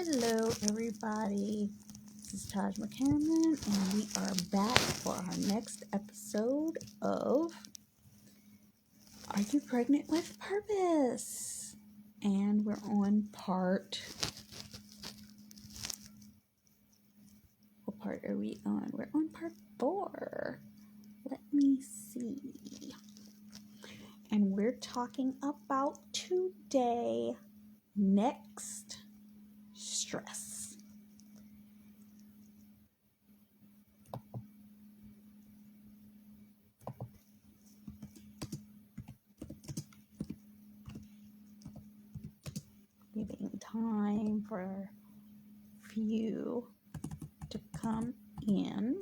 Hello, everybody. This is Taj McCammon, and we are back for our next episode of Are You Pregnant with Purpose? And we're on what part are we on? We're on part 4. Let me see. And we're talking about today next stress. Giving time for a few to come in.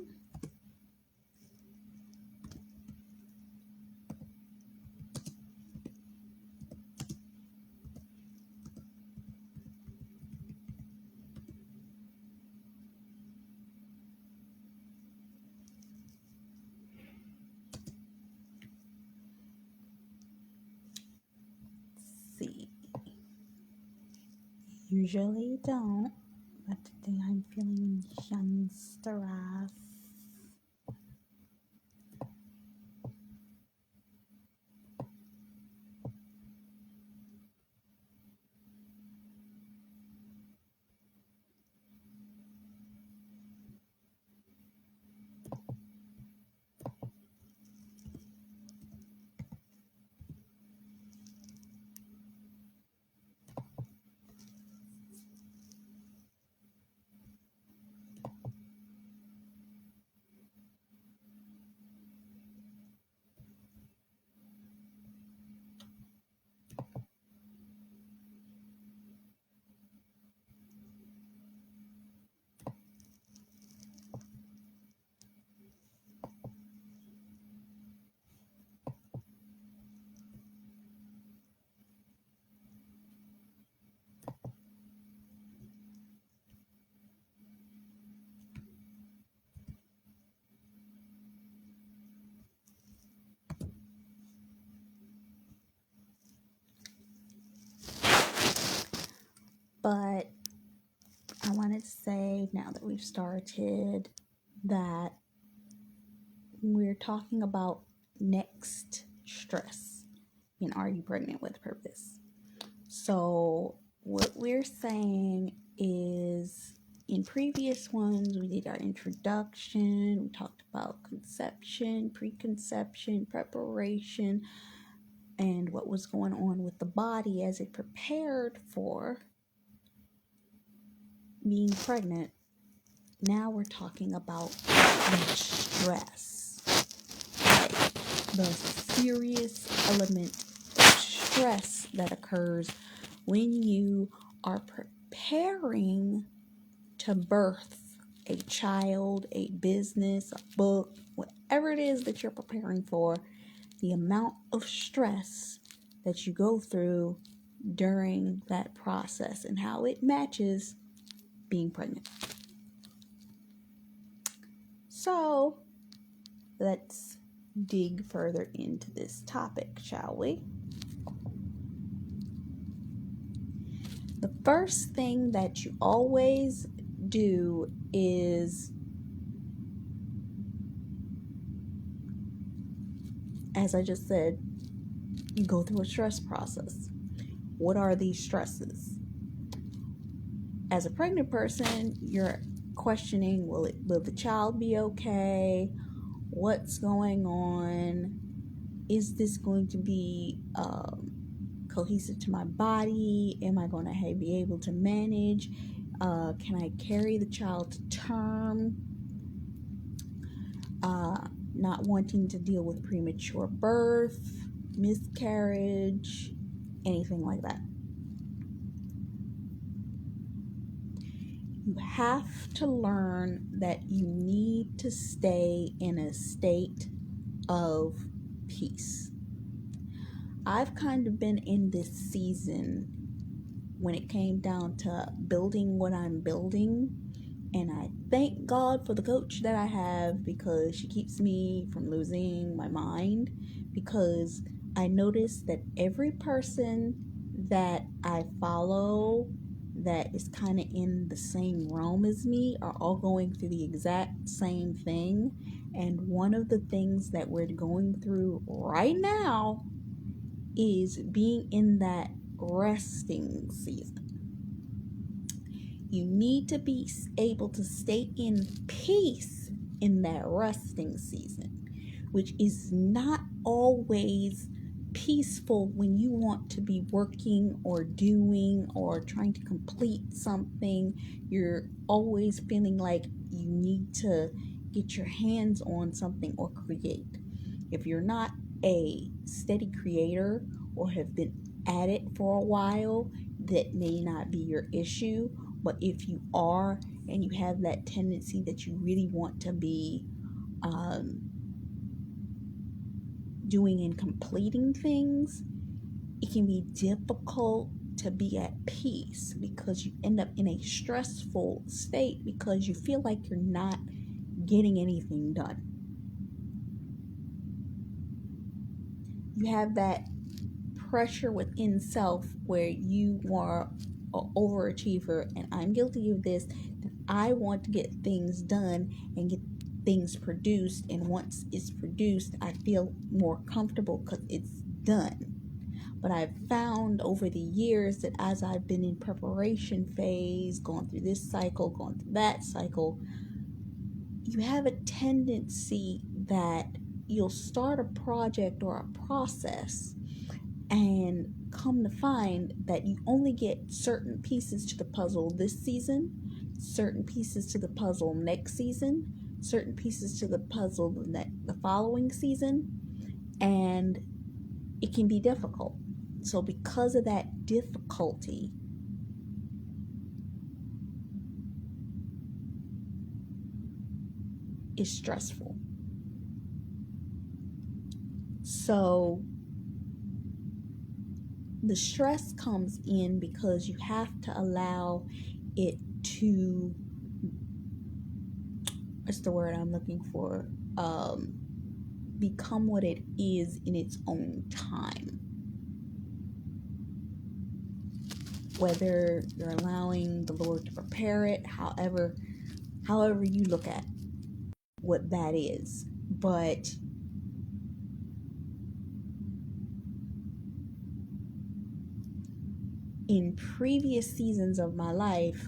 See. Usually don't, but today I'm feeling stress. But I wanted to say, now that we've started, that we're talking about next stress in Are You Pregnant with Purpose? So what we're saying is, in previous ones, we did our introduction, we talked about conception, preconception, preparation, and what was going on with the body as it prepared for being pregnant. Now we're talking about the stress, like the serious element of stress that occurs when you are preparing to birth a child, a business, a book, whatever it is that you're preparing for. The amount of stress that you go through during that process and how it matches being pregnant. So let's dig further into this topic, shall we? The first thing that you always do is, as I just said, you go through a stress process. What are these stresses? As a pregnant person, you're questioning, will the child be okay? What's going on? Is this going to be cohesive to my body? Am I going to be able to manage? Can I carry the child to term? Not wanting to deal with premature birth, miscarriage, anything like that. You have to learn that you need to stay in a state of peace. I've kind of been in this season when it came down to building what I'm building, and I thank God for the coach that I have, because she keeps me from losing my mind, because I notice that every person that I follow that is kind of in the same realm as me are all going through the exact same thing. And one of the things that we're going through right now is being in that resting season. You need to be able to stay in peace in that resting season, which is not always peaceful when you want to be working or doing or trying to complete something. You're always feeling like you need to get your hands on something or create. If you're not a steady creator or have been at it for a while, that may not be your issue. But if you are and you have that tendency that you really want to be doing and completing things, it can be difficult to be at peace because you end up in a stressful state because you feel like you're not getting anything done. You have that pressure within self where you are an overachiever, and I'm guilty of this, that I want to get things done and get things produced, and once it's produced I feel more comfortable because it's done. But I've found over the years that as I've been in preparation phase, going through this cycle, going through that cycle, you have a tendency that you'll start a project or a process and come to find that you only get certain pieces to the puzzle this season, certain pieces to the puzzle next season, certain pieces to the puzzle the following season, and it can be difficult. So because of that difficulty, it's stressful. So the stress comes in because you have to allow it to, what's the word I'm looking for, become what it is in its own time. Whether you're allowing the Lord to prepare it, however you look at what that is. But in previous seasons of my life,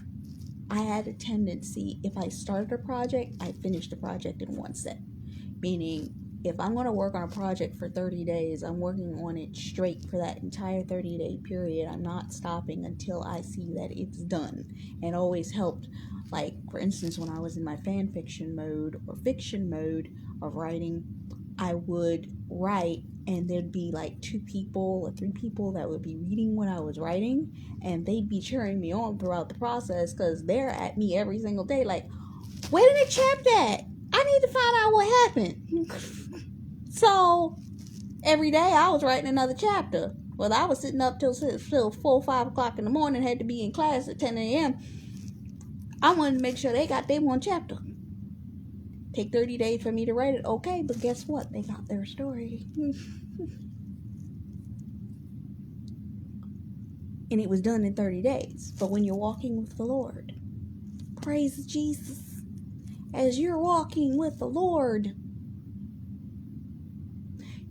I had a tendency, if I started a project, I finished the project in one set. Meaning, if I'm going to work on a project for 30 days, I'm working on it straight for that entire 30-day period. I'm not stopping until I see that it's done. And always helped, like, for instance, when I was in my fan fiction mode or fiction mode of writing, I would write and there'd be like 2 people or 3 people that would be reading what I was writing, and they'd be cheering me on throughout the process because they're at me every single day like, where did the chapter at? I need to find out what happened. So every day I was writing another chapter. Well, I was sitting up till 4, 5 o'clock in the morning, had to be in class at 10 a.m. I wanted to make sure they got their one chapter. Take 30 days for me to write it, okay, but guess what? They got their story. And it was done in 30 days. But when you're walking with the Lord, praise Jesus, as you're walking with the Lord,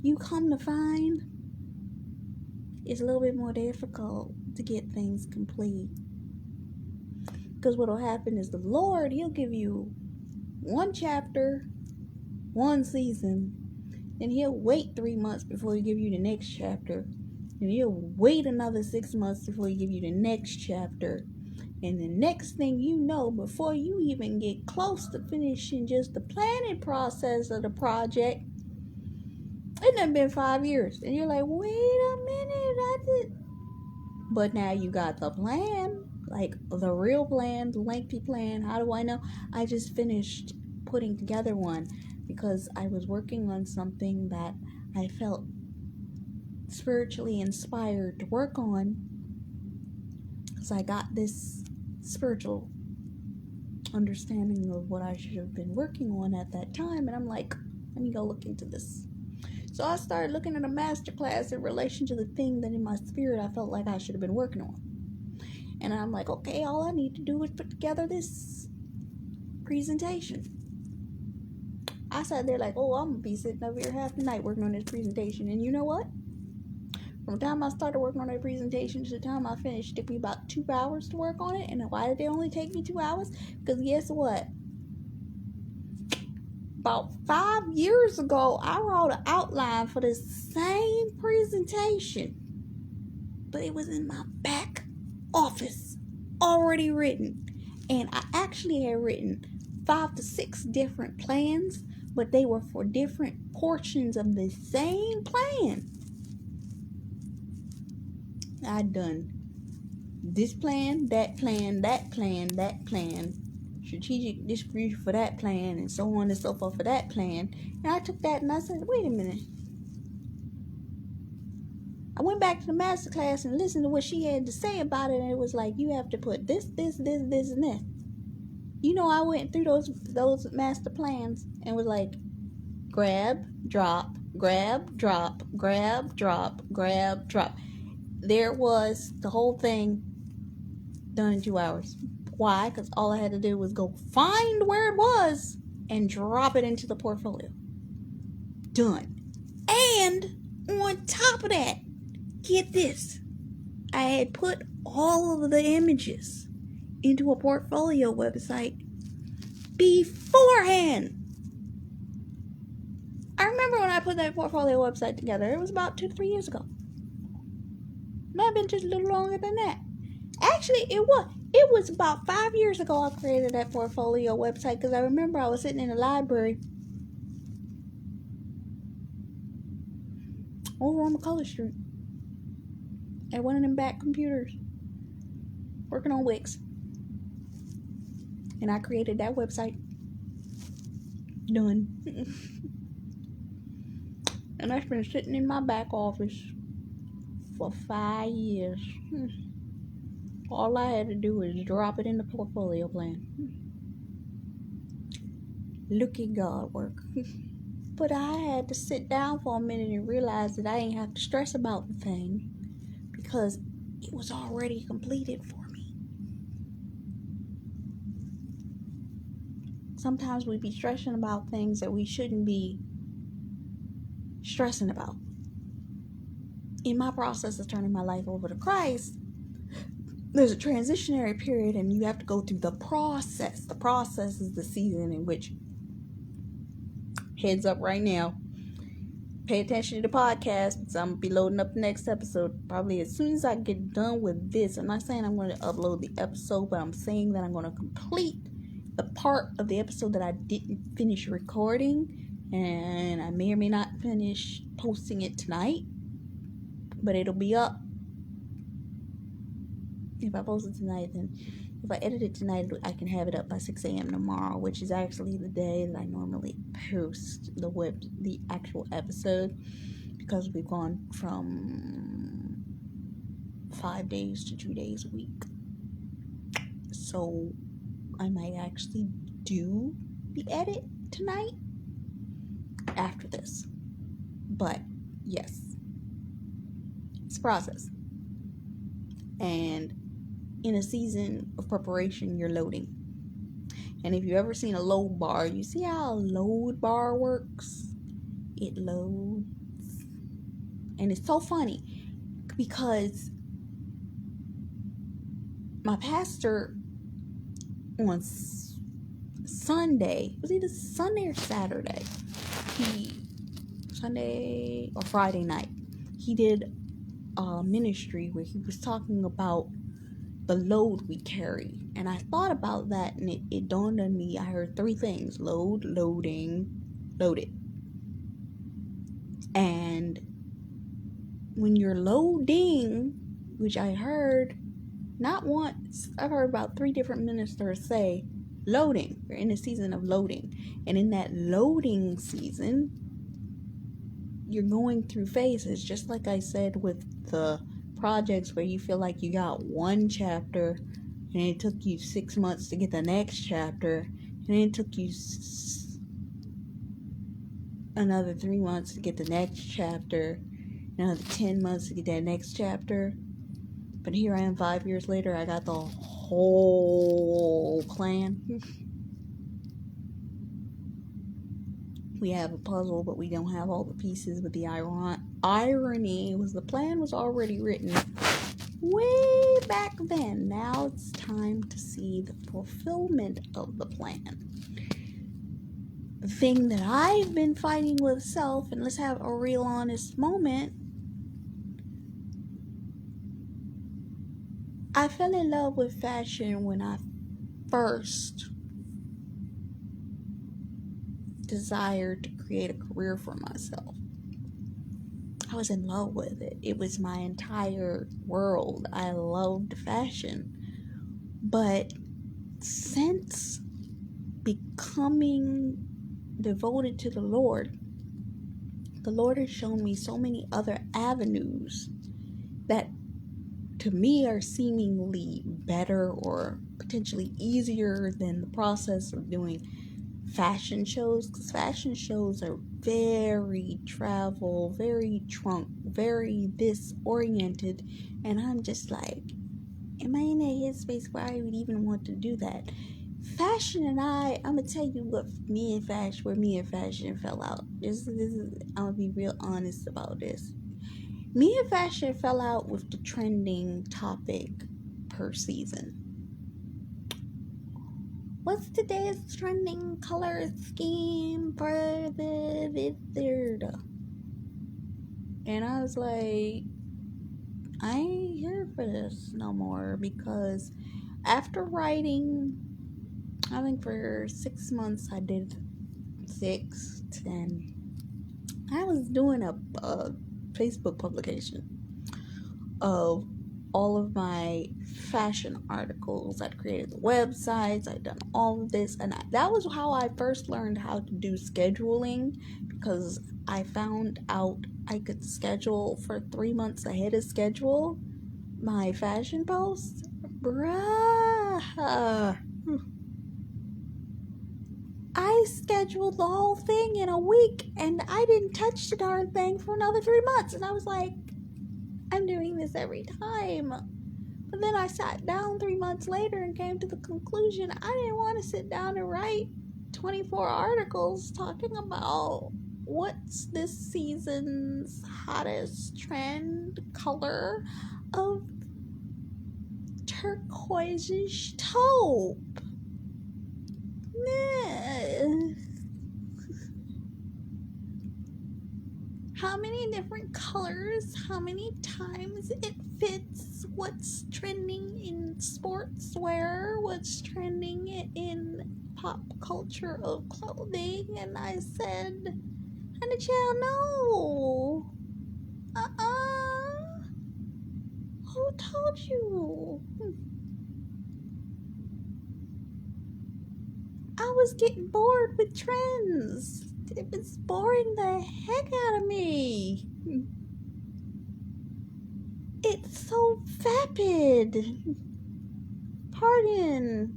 you come to find it's a little bit more difficult to get things complete. Because what will happen is the Lord, He'll give you one chapter, one season, and He'll wait 3 months before He give you the next chapter. And He'll wait another 6 months before He give you the next chapter. And the next thing you know, before you even get close to finishing just the planning process of the project, it done been 5 years. And you're like, wait a minute, But now you got the plan, like the real plan, the lengthy plan. How do I know? I just finished putting together one because I was working on something that I felt spiritually inspired to work on. So I got this spiritual understanding of what I should have been working on at that time, and I'm like, let me go look into this. So I started looking at a master class in relation to the thing that in my spirit I felt like I should have been working on. And I'm like, okay, all I need to do is put together this presentation. I sat there like, oh, I'm going to be sitting over here half the night working on this presentation. And you know what? From the time I started working on that presentation to the time I finished, it took me about 2 hours to work on it. And why did it only take me 2 hours? Because guess what? About 5 years ago, I wrote an outline for the same presentation. But it was in my back office, already written. And I actually had written 5 to 6 different plans, but they were for different portions of the same plan. I'd done this plan, that plan, that plan, that plan, strategic distribution for that plan, and so on and so forth for that plan. And I took that and I said, wait a minute. I went back to the master class and listened to what she had to say about it, and it was like, you have to put this, and this. You know, I went through those master plans and was like, grab, drop, grab, drop, grab, drop, grab, drop. There was the whole thing done in 2 hours. Why? Because all I had to do was go find where it was and drop it into the portfolio. Done. And on top of that, get this, I had put all of the images into a portfolio website beforehand. I remember when I put that portfolio website together, it was about 2 to 3 years ago. Might have been just a little longer than that. Actually, it was about 5 years ago I created that portfolio website, because I remember I was sitting in the library over on McCullough Street at one of them back computers working on Wix. And I created that website. Done. And that's been sitting in my back office for 5 years. All I had to do was drop it in the portfolio plan. Look at God work. But I had to sit down for a minute and realize that I didn't have to stress about the thing, because it was already completed for me. Sometimes we be stressing about things that we shouldn't be stressing about. In my process of turning my life over to Christ, there's a transitionary period, and you have to go through the process. The process is the season in which, heads up right now, pay attention to the podcast, because I'm going to be loading up the next episode probably as soon as I get done with this. I'm not saying I'm going to upload the episode, but I'm saying that I'm going to complete the part of the episode that I didn't finish recording, and I may or may not finish posting it tonight, but it'll be up. If I post it tonight, then if I edit it tonight, I can have it up by 6 a.m. tomorrow, which is actually the day that I normally post the actual episode, because we've gone from 5 days to 2 days a week. So I might actually do the edit tonight after this. But yes, it's a process. And in a season of preparation, you're loading. And if you've ever seen a load bar, you see how a load bar works? It loads. And it's so funny, because my pastor on Sunday, was either Sunday or Saturday, Sunday or Friday night, he did a ministry where he was talking about the load we carry. And I thought about that, and it dawned on me. I heard 3 things: load, loading, loaded. And when you're loading, which I heard not once, I've heard about 3 different ministers say loading. You're in a season of loading. And in that loading season, you're going through phases, just like I said with the projects where you feel like you got one chapter and it took you 6 months to get the next chapter, and then it took you another 3 months to get the next chapter, another 10 months to get that next chapter. But here I am 5 years later, I got the whole plan. We have a puzzle, but we don't have all the pieces. But the irony was the plan was already written way back then. Now it's time to see the fulfillment of the plan. The thing that I've been fighting with self, and let's have a real honest moment, I fell in love with fashion when I first desired to create a career for myself. I was in love with it. It was my entire world. I loved fashion. But since becoming devoted to the Lord has shown me so many other avenues that to me are seemingly better or potentially easier than the process of doing fashion shows, because fashion shows are very travel, very trunk, very this oriented, and I'm just like, am I in a headspace where I would even want to do that? Fashion and I'm gonna tell you where me and fashion fell out. This is I'm gonna be real honest about this. Me and fashion fell out with the trending topic per season. What's today's trending color scheme for the third? And I was like, I ain't here for this no more, because after writing, I think for 6 months, I did 10. I was doing a Facebook publication of all of my fashion articles. I'd created the websites, I'd done all of this, and that was how I first learned how to do scheduling, because I found out I could schedule for 3 months ahead of schedule my fashion posts. Bruh. I scheduled the whole thing in a week, and I didn't touch the darn thing for another 3 months, and I was like, I'm doing this every time. But then I sat down 3 months later and came to the conclusion I didn't want to sit down and write 24 articles talking about what's this season's hottest trend color of turquoise taupe. How many different colors, how many times it fits, what's trending in sportswear, what's trending in pop culture of clothing. And I said, how did y'all know? Who told you? I was getting bored with trends. It was boring the heck out of me. It's so vapid. Pardon,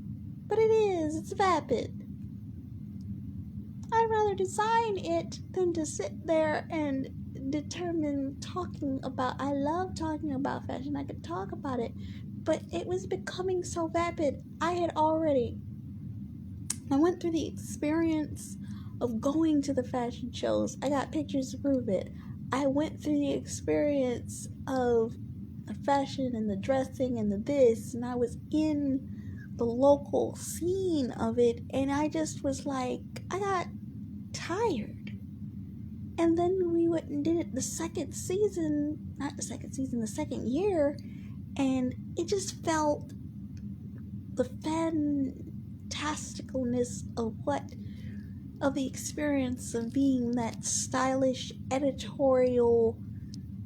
but it is. It's vapid. I'd rather design it than to sit there and determine talking about. I love talking about fashion. I could talk about it, but it was becoming so vapid. I went through the experience of going to the fashion shows. I got pictures to prove it. I went through the experience of the fashion and the dressing and the this, and I was in the local scene of it, and I just was like, I got tired. And then we went and did it the second year, and it just felt the fantasticalness of the experience of being that stylish editorial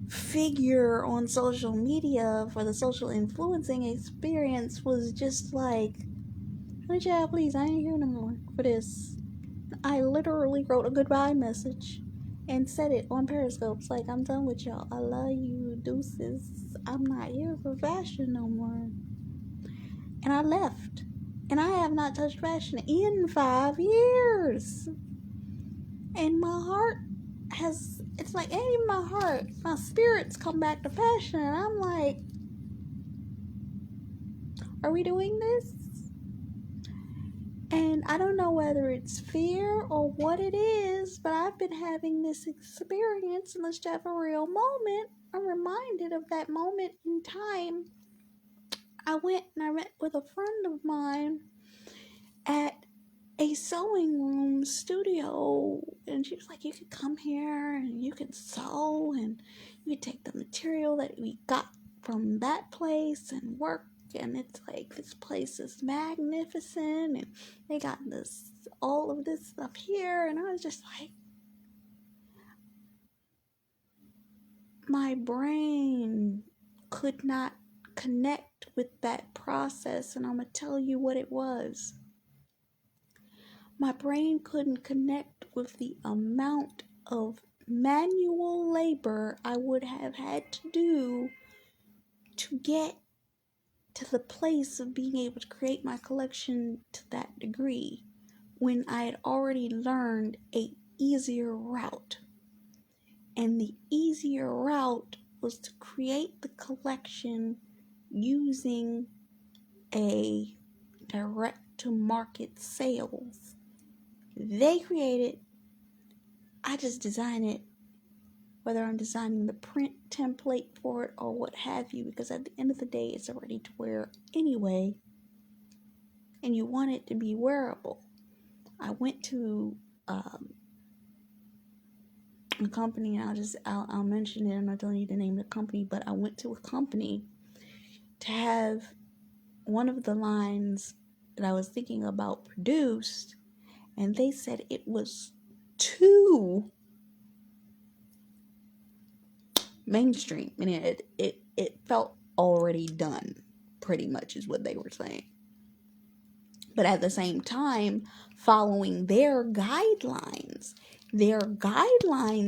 figure on social media for the social influencing experience was just like, honey, please, I ain't here no more for this. I literally wrote a goodbye message and said it on Periscope. It's like, I'm done with y'all. I love you, deuces. I'm not here for fashion no more. And I left. And I have not touched fashion in 5 years. And my heart it's like, ain't even my heart, my spirits come back to fashion. And I'm like, Are we doing this? And I don't know whether it's fear or what it is, but I've been having this experience, and let's just have a real moment. I'm reminded of that moment in time. I went and I met with a friend of mine at a sewing room studio, and she was like, you could come here and you can sew, and you could take the material that we got from that place and work, and it's like, this place is magnificent, and they got this, all of this stuff here. And I was just like, my brain could not connect with that process, and I'm gonna tell you what it was. My brain couldn't connect with the amount of manual labor I would have had to do to get to the place of being able to create my collection to that degree, when I had already learned a easier route. And the easier route was to create the collection using a direct to market sales. They create it, I just design it, whether I'm designing the print template for it or what have you, because at the end of the day, it's already to wear anyway, and you want it to be wearable. I went to a company, and I'll mention it. I'm not telling you the name of the company, but I went to a company to have one of the lines that I was thinking about produced, and they said it was too mainstream, and it felt already done, pretty much is what they were saying. But at the same time, following their guidelines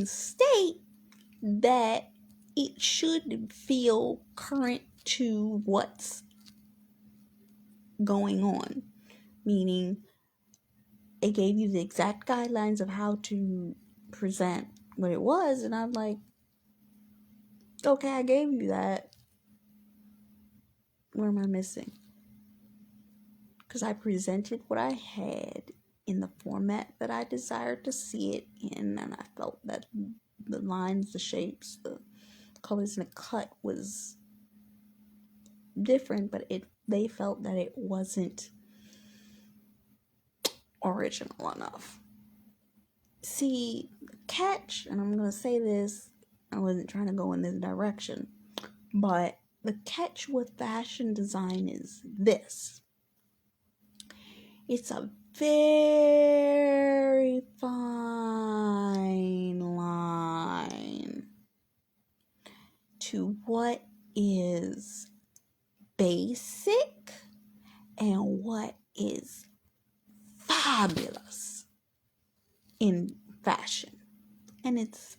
state that it should feel current to what's going on, meaning it gave you the exact guidelines of how to present what it was. And I'm like, okay, I gave you that. What am I missing? Because I presented what I had in the format that I desired to see it in, and I felt that the lines, the shapes, the colors, and the cut was different, but they felt that it wasn't original enough. See, the catch, and I'm going to say this, I wasn't trying to go in this direction, but the catch with fashion design is this. It's a very fine line to what is basic and what is fabulous in fashion. And it's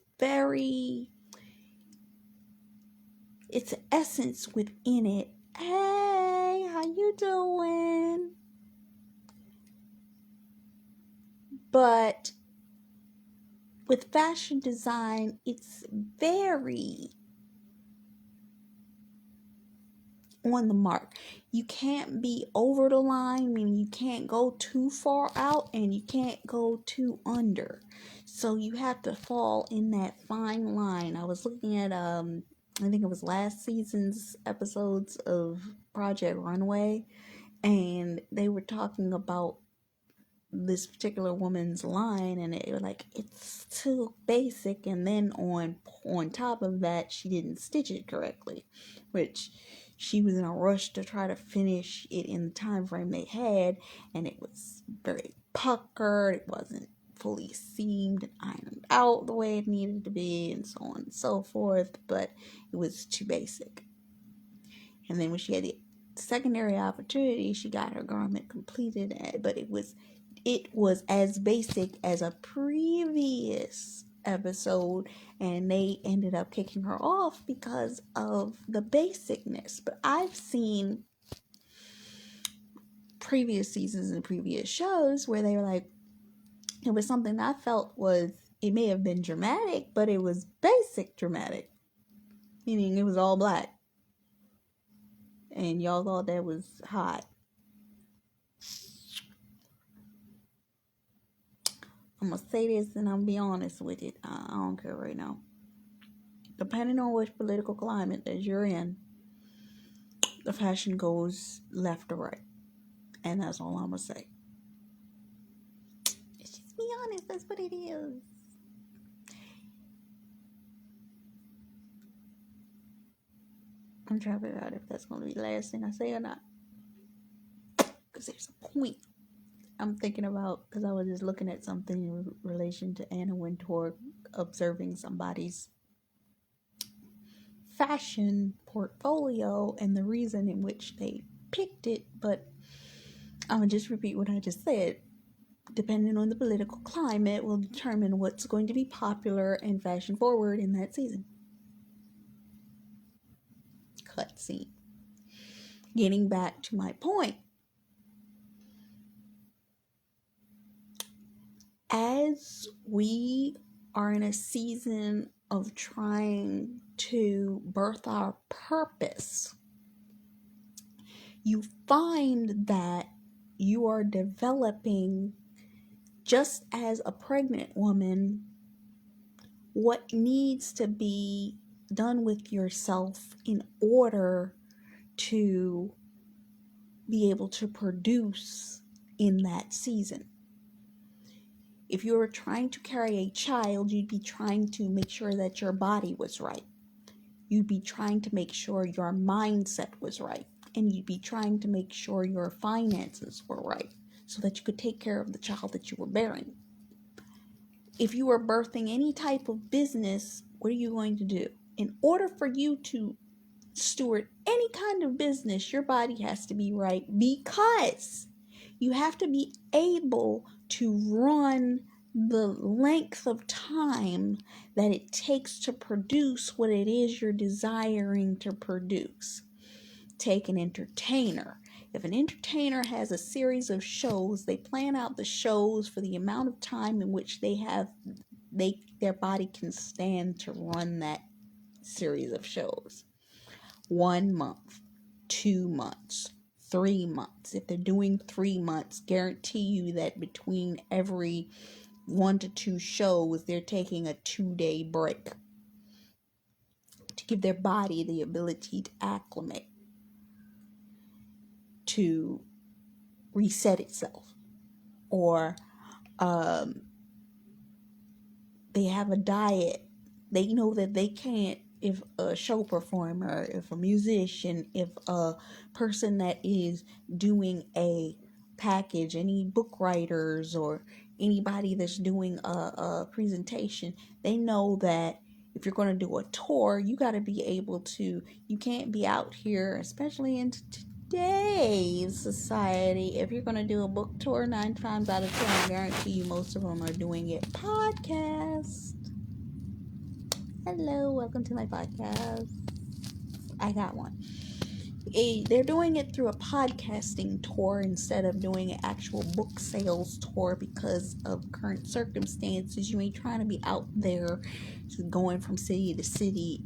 essence within it. Hey, how you doing? But with fashion design, it's very on the mark. You can't be over the line, meaning you can't go too far out and you can't go too under. So you have to fall in that fine line. I was looking at I think it was last season's episodes of Project Runway, and they were talking about this particular woman's line, and it was like, it's too basic, and then on top of that, she didn't stitch it correctly, which she was in a rush to try to finish it in the time frame they had, and it was very puckered, it wasn't fully seamed and ironed out the way it needed to be, and so on and so forth, but it was too basic. And then when she had the secondary opportunity, she got her garment completed, but it was as basic as a previous episode, and they ended up kicking her off because of the basicness. But I've seen previous seasons and previous shows where they were like, it was something that I felt was, it may have been dramatic, but it was basic dramatic, meaning it was all black. and y'all thought that was hot. I'm gonna say this and I'm gonna be honest with it. I don't care right now. Depending on which political climate that you're in, the fashion goes left or right. And that's all I'm gonna say. It's just be honest, that's what it is. I'm trying to figure out if that's gonna be the last thing I say or not. Because there's a point I'm thinking about, because I was just looking at something in relation to Anna Wintour observing somebody's fashion portfolio and the reason in which they picked it. But I'm gonna just repeat what I just said. Depending on the political climate will determine what's going to be popular and fashion forward in that season. Cutscene. Getting back to my point, as we are in a season of trying to birth our purpose, you find that you are developing, just as a pregnant woman, what needs to be done with yourself in order to be able to produce in that season. If you were trying to carry a child, you'd be trying to make sure that your body was right. You'd be trying to make sure your mindset was right. And you'd be trying to make sure your finances were right so that you could take care of the child that you were bearing. If you were birthing any type of business, what are you going to do? In order for you to steward any kind of business, your body has to be right, because you have to be able to run the length of time that it takes to produce what it is you're desiring to produce. Take an entertainer. If an entertainer has a series of shows, they plan out the shows for the amount of time in which their body can stand to run that series of shows. 1 month, 2 months, 3 months. If they're doing 3 months, guarantee you that between every 1 to 2 shows, they're taking a 2-day break to give their body the ability to acclimate, to reset itself. Or they have a diet. They know that they can't, if a show performer, if a musician, if a person that is doing a package, any book writers or anybody that's doing a presentation, they know that if you're going to do a tour, you got to be able to, you can't be out here, especially in today's society. If you're going to do a book tour, 9 times out of 10, I guarantee you most of them are doing it podcast. Hello, welcome to my podcast. I got one. They're doing it through a podcasting tour instead of doing an actual book sales tour because of current circumstances. You ain't trying to be out there going from city to city,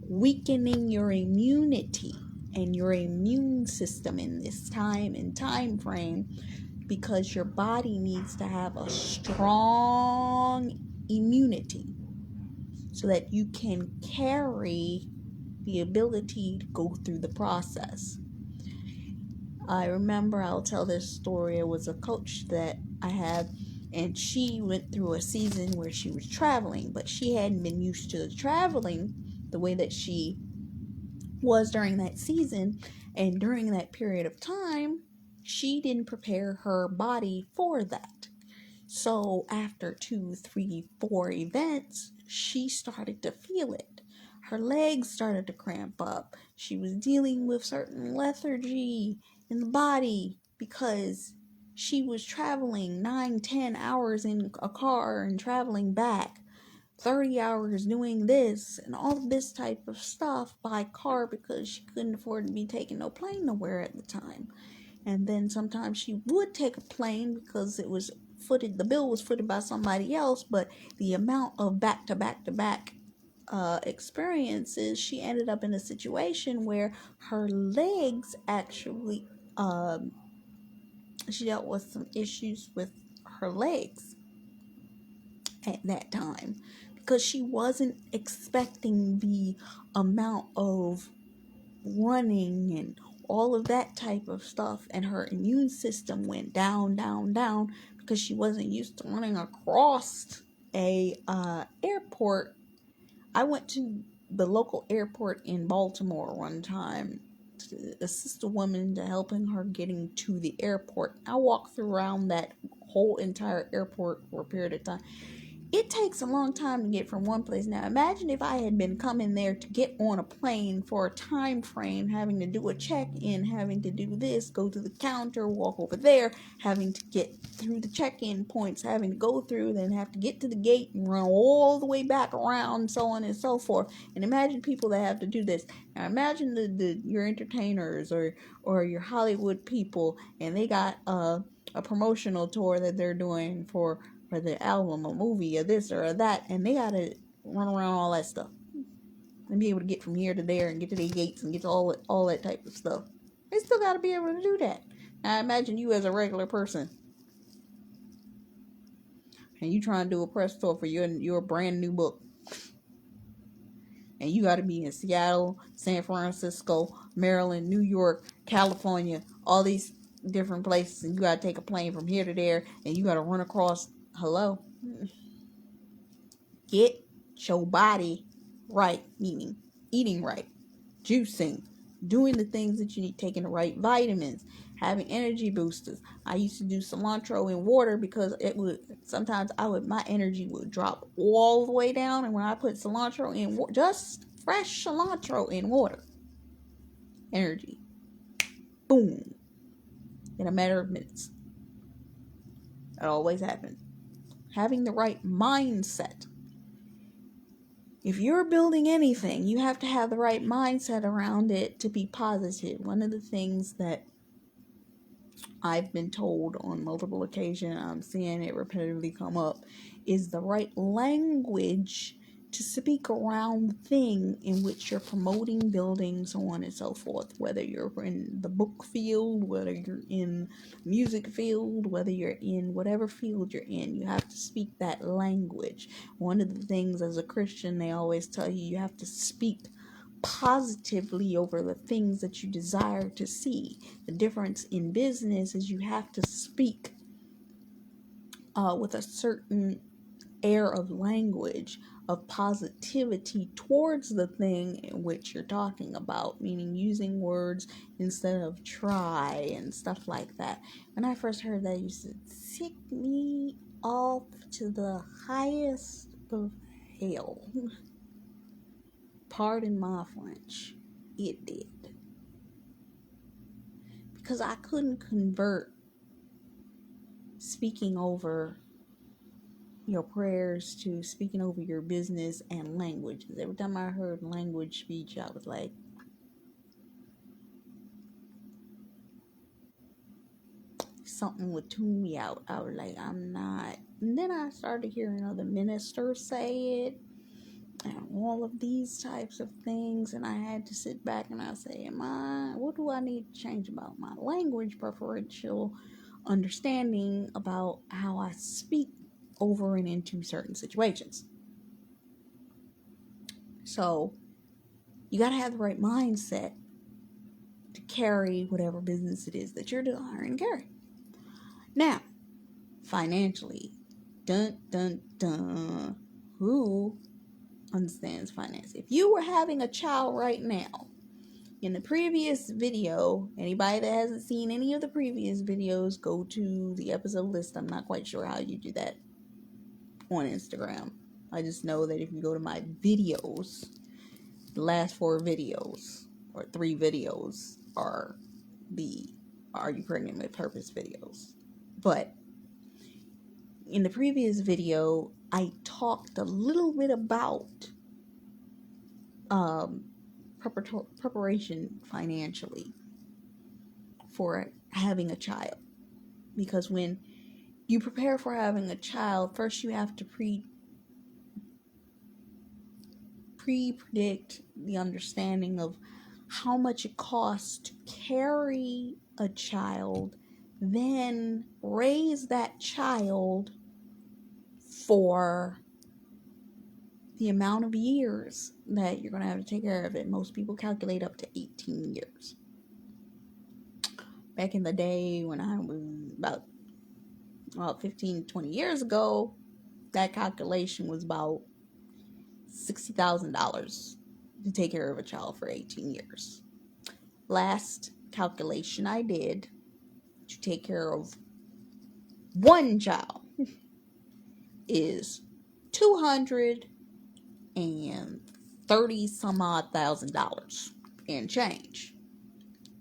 weakening your immunity and your immune system in this time and time frame, because your body needs to have a strong immunity so that you can carry the ability to go through the process. I remember, I'll tell this story. It was a coach that I had, and she went through a season where she was traveling, but she hadn't been used to traveling the way that she was during that season. And during that period of time, she didn't prepare her body for that. So after 2, 3, 4 events, she started to feel it. Her legs started to cramp up. She was dealing with certain lethargy in the body because she was traveling 9, 10 hours in a car and traveling back, 30 hours doing this and all of this type of stuff by car because she couldn't afford to be taking no plane nowhere at the time. And then sometimes she would take a plane because it was footed, the bill was footed by somebody else, but the amount of back to back experiences, she ended up in a situation where her legs actually, she dealt with some issues with her legs at that time because she wasn't expecting the amount of running and all of that type of stuff, and her immune system went down, down, down because she wasn't used to running across a airport. I went to the local airport in Baltimore one time to assist a woman to helping her getting to the airport. I walked around that whole entire airport for a period of time. It takes a long time to get from one place. Now imagine if I had been coming there to get on a plane for a time frame, having to do a check-in, having to do this, go to the counter, walk over there, having to get through the check-in points, having to go through, then have to get to the gate and run all the way back around, so on and so forth. And imagine people that have to do this. Now imagine your entertainers or your Hollywood people, and they got a promotional tour that they're doing for the album, a movie, or this or that, and they gotta run around all that stuff and be able to get from here to there and get to the gates and get to all that type of stuff. They still gotta be able to do that. Now imagine you as a regular person and you trying to do a press tour for your brand new book, and you gotta be in Seattle, San Francisco, Maryland, New York, California, all these different places, and you gotta take a plane from here to there, and you gotta run across. Hello. Get your body right, meaning eating right, juicing, doing the things that you need, taking the right vitamins, having energy boosters. I used to do cilantro in water because it would sometimes my energy would drop all the way down, and when I put cilantro in just fresh cilantro in water, energy, boom, in a matter of minutes. That always happens. Having the right mindset. If you're building anything, you have to have the right mindset around it to be positive. One of the things that I've been told on multiple occasions, I'm seeing it repetitively come up, is the right language to speak around the thing in which you're promoting, building, so on and so forth. Whether you're in the book field, whether you're in music field, whether you're in whatever field you're in, you have to speak that language. One of the things as a Christian, they always tell you have to speak positively over the things that you desire to see. The difference in business is you have to speak with a certain air of language of positivity towards the thing in which you're talking about, meaning using words instead of try and stuff like that. When I first heard that, you said, "Sick me off to the highest of hell." Pardon my French. It did. Because I couldn't convert speaking over your prayers to speaking over your business and language. Because every time I heard language speech, I was like, something would tune me out. I was like, I'm not. And then I started hearing other ministers say it and all of these types of things, and I had to sit back and I say, what do I need to change about my language preferential understanding about how I speak over and into certain situations? So you got to have the right mindset to carry whatever business it is that you're desiring to carry. Now, financially, dun dun dun, who understands finance? If you were having a child right now, in the previous video, anybody that hasn't seen any of the previous videos, go to the episode list. I'm not quite sure how you do that on Instagram. I just know that if you go to my videos, the last 4 videos or 3 videos are the Are You Pregnant with Purpose videos. But in the previous video, I talked a little bit about preparation financially for having a child. Because when you prepare for having a child, first you have to predict the understanding of how much it costs to carry a child, then raise that child for the amount of years that you're going to have to take care of it. Most people calculate up to 18 years. Back in the day when I was about 15, 20 years ago, that calculation was about $60,000 to take care of a child for 18 years. Last calculation I did to take care of one child is $230 some odd $1,000 and change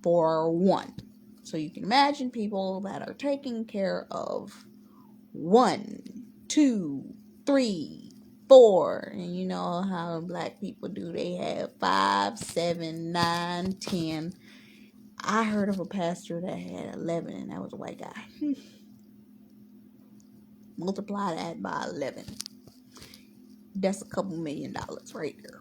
for one. So you can imagine people that are taking care of 1, 2, 3, 4, and you know how black people do. They have 5, 7, 9, 10. I heard of a pastor that had 11, and that was a white guy. Multiply that by 11. That's a couple $1 million right there.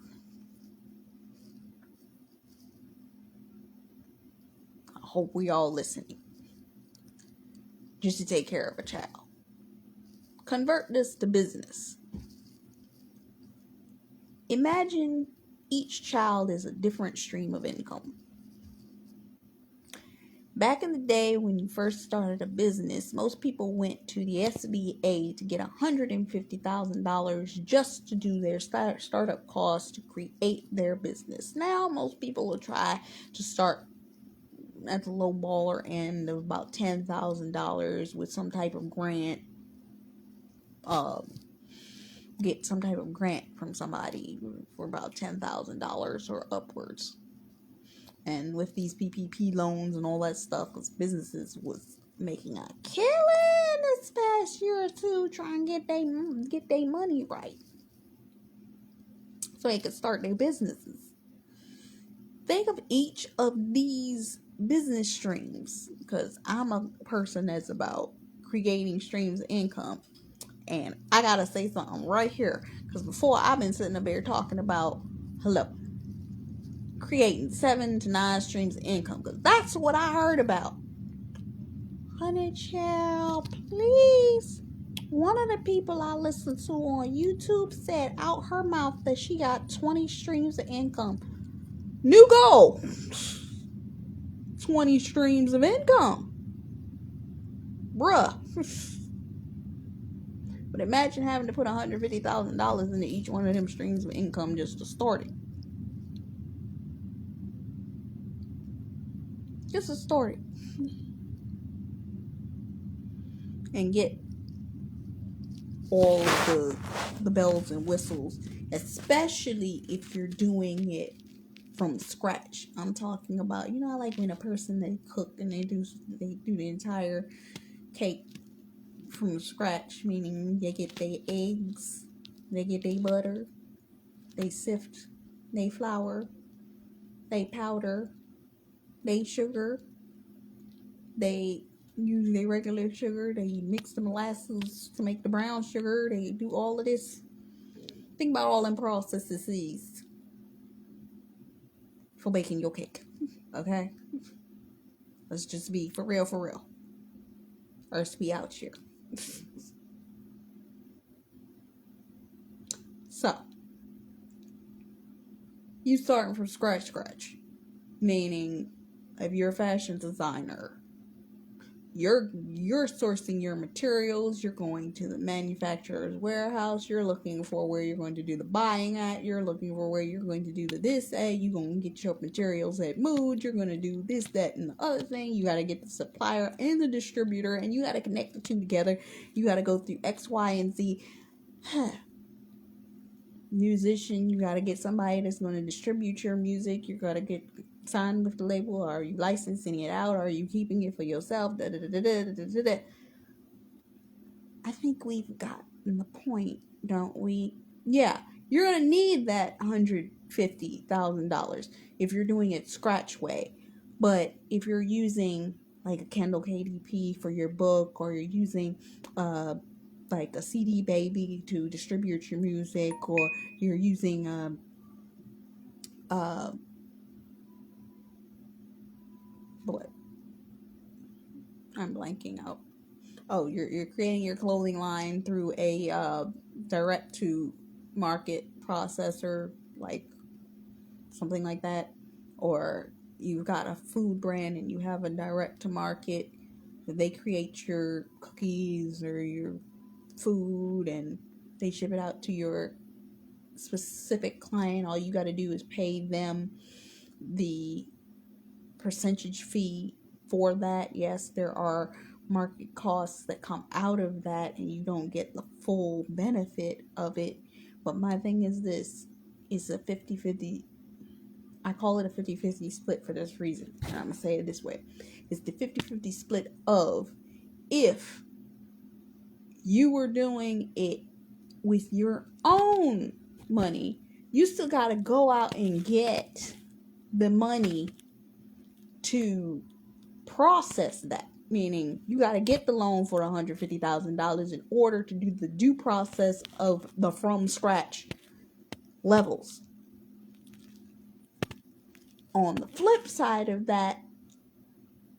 I hope we all listening. Just to take care of a child. Convert this to business. Imagine each child is a different stream of income. Back in the day when you first started a business, most people went to the SBA to get $150,000 just to do their startup costs to create their business. Now, most people will try to start at the low baller end of about $10,000 with some type of grant. Get some type of grant from somebody for about $10,000 or upwards. And with these PPP loans and all that stuff, because businesses was making a killing this past year or two trying to get their money right so they could start their businesses. Think of each of these business streams, because I'm a person that's about creating streams of income. And I gotta say something right here, because before I've been sitting up here talking about creating 7 to 9 streams of income, because that's what I heard about. Honey child, please. One of the people I listened to on YouTube said out her mouth that she got 20 streams of income. New goal. 20 streams of income. Bruh. But imagine having to put $150,000 into each one of them streams of income just to start it. Just to start it. And get all the bells and whistles, especially if you're doing it from scratch. I'm talking about, like when a person, they cook and they do the entire cake from scratch, meaning they get their eggs, they get their butter, they sift they flour, they powder, they sugar, they use their regular sugar, they mix the molasses to make the brown sugar, they do all of this. Think about all them processes for baking your cake, okay? Let's just be for real. Or let's be out here. So, you starting from scratch, meaning if you're a fashion designer, you're sourcing your materials, you're going to the manufacturer's warehouse, you're looking for where you're going to do the buying at, you're looking for where you're going to do the this at, you're going to get your materials at Mood, you're going to do this, that, and the other thing, you got to get the supplier and the distributor, and you got to connect the two together, you got to go through X, Y, and Z. Musician, you got to get somebody that's going to distribute your music, you got to get signed with the label. Are you licensing it out? Are you keeping it for yourself? I think we've gotten the point, don't we? Yeah, you're gonna need that $150,000 if you're doing it scratch way. But if you're using like a Kindle KDP for your book, or you're using like a CD Baby to distribute your music, or you're using uh, what? I'm blanking out. Oh, you're creating your clothing line through a direct to market processor, like something like that, or you've got a food brand and you have a direct to market. They create your cookies or your food and they ship it out to your specific client. All you got to do is pay them the percentage fee for that. Yes, there are market costs that come out of that and you don't get the full benefit of it. But my thing is this, it's a 50-50. I call it a 50-50 split for this reason. And I'm going to say it this way. It's the 50-50 split of, if you were doing it with your own money, you still got to go out and get the money to process that. Meaning, you got to get the loan for $150,000 in order to do the due process of the from scratch levels. On the flip side of that,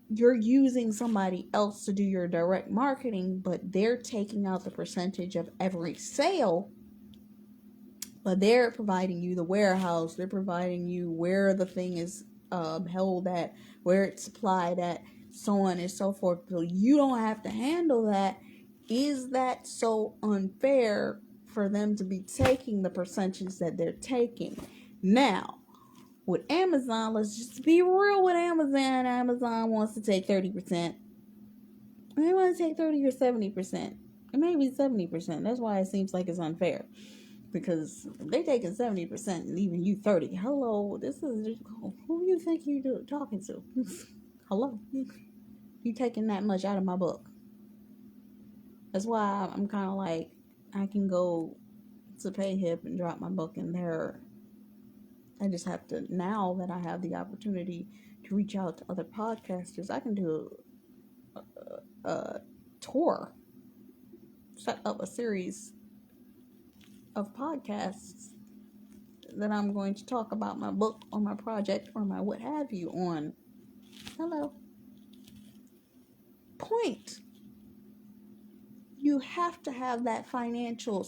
you're using somebody else to do your direct marketing, but they're taking out the percentage of every sale. But they're providing you the warehouse, they're providing you where the thing is held at, where it's supplied at, so on and so forth. So you don't have to handle that. Is that so unfair for them to be taking the percentage that they're taking? Now, with Amazon, let's just be real with Amazon. Amazon wants to take 30%. They want to take 30 or 70%. It may be 70%. That's why it seems like it's unfair. Because if they taking 70% and leaving you 30, hello, this is, who you think you talking to? Hello, you taking that much out of my book? That's why I'm kind of like, I can go to PayHip and drop my book in there. I just have to, now that I have the opportunity to reach out to other podcasters, I can do a tour, set up a series of podcasts that I'm going to talk about my book or my project or my what have you on. Hello. Point. You have to have that financial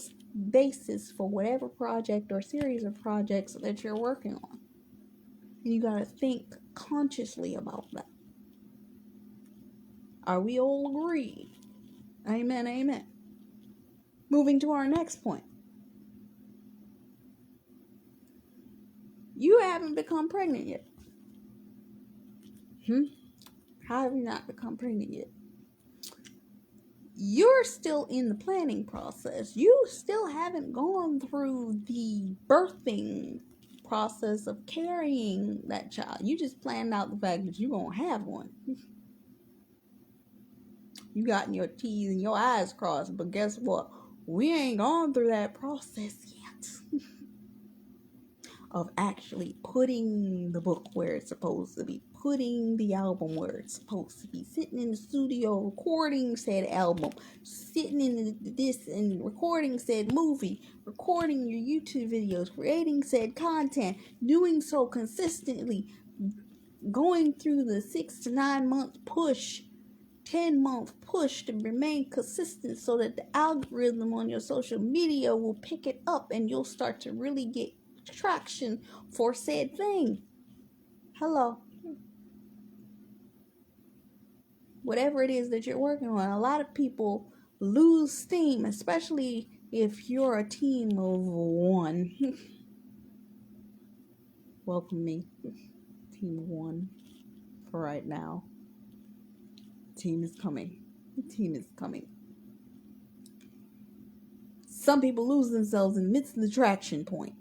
basis for whatever project or series of projects that you're working on. And you got to think consciously about that. Are we all agreed? Amen, amen. Moving to our next point. You haven't become pregnant yet. How have you not become pregnant yet? You're still in the planning process. You still haven't gone through the birthing process of carrying that child. You just planned out the fact that you're going to have one. You got your T's and your I's crossed, but guess what? We ain't gone through that process yet of actually putting the book where it's supposed to be, putting the album where it's supposed to be, sitting in the studio recording said album, sitting in this and recording said movie, recording your YouTube videos, creating said content, doing so consistently, going through the 6 to 9 month push, 10-month push to remain consistent so that the algorithm on your social media will pick it up and you'll start to really get traction for said thing. Hello. Whatever it is that you're working on, a lot of people lose steam, especially if you're a team of one. Welcome me, team one, for right now. Team is coming. Team is coming. Some people lose themselves in the midst of the traction point.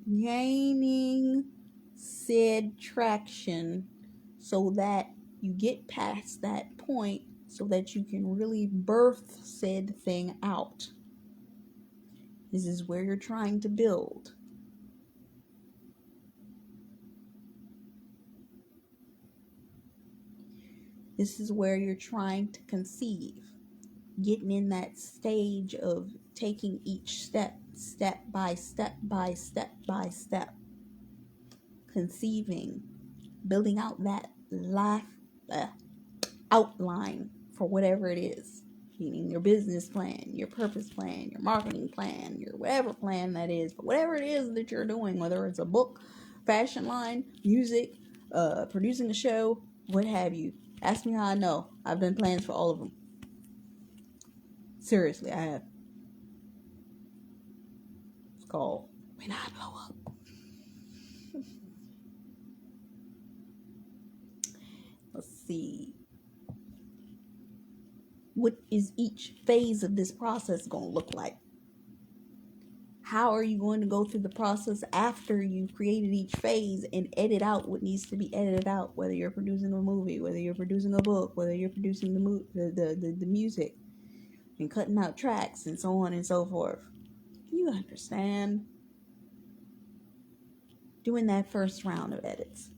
Gaining said traction so that you get past that point so that you can really birth said thing out. This is where you're trying to build. This is where you're trying to conceive. Getting in that stage of taking each step by step by step by step. conceiving, building out that life outline for whatever it is, meaning your business plan, your purpose plan, your marketing plan, your whatever plan that is, but whatever it is that you're doing, whether it's a book, fashion line, music, producing a show, what have you. Ask me how I know. I've done plans for all of them. Seriously, I have. It's called When I Blow Up. Let's see. What is each phase of this process going to look like? How are you going to go through the process after you've created each phase and edit out what needs to be edited out? Whether you're producing a movie, whether you're producing a book, whether you're producing the music and cutting out tracks and so on and so forth. You understand? Doing that first round of edits.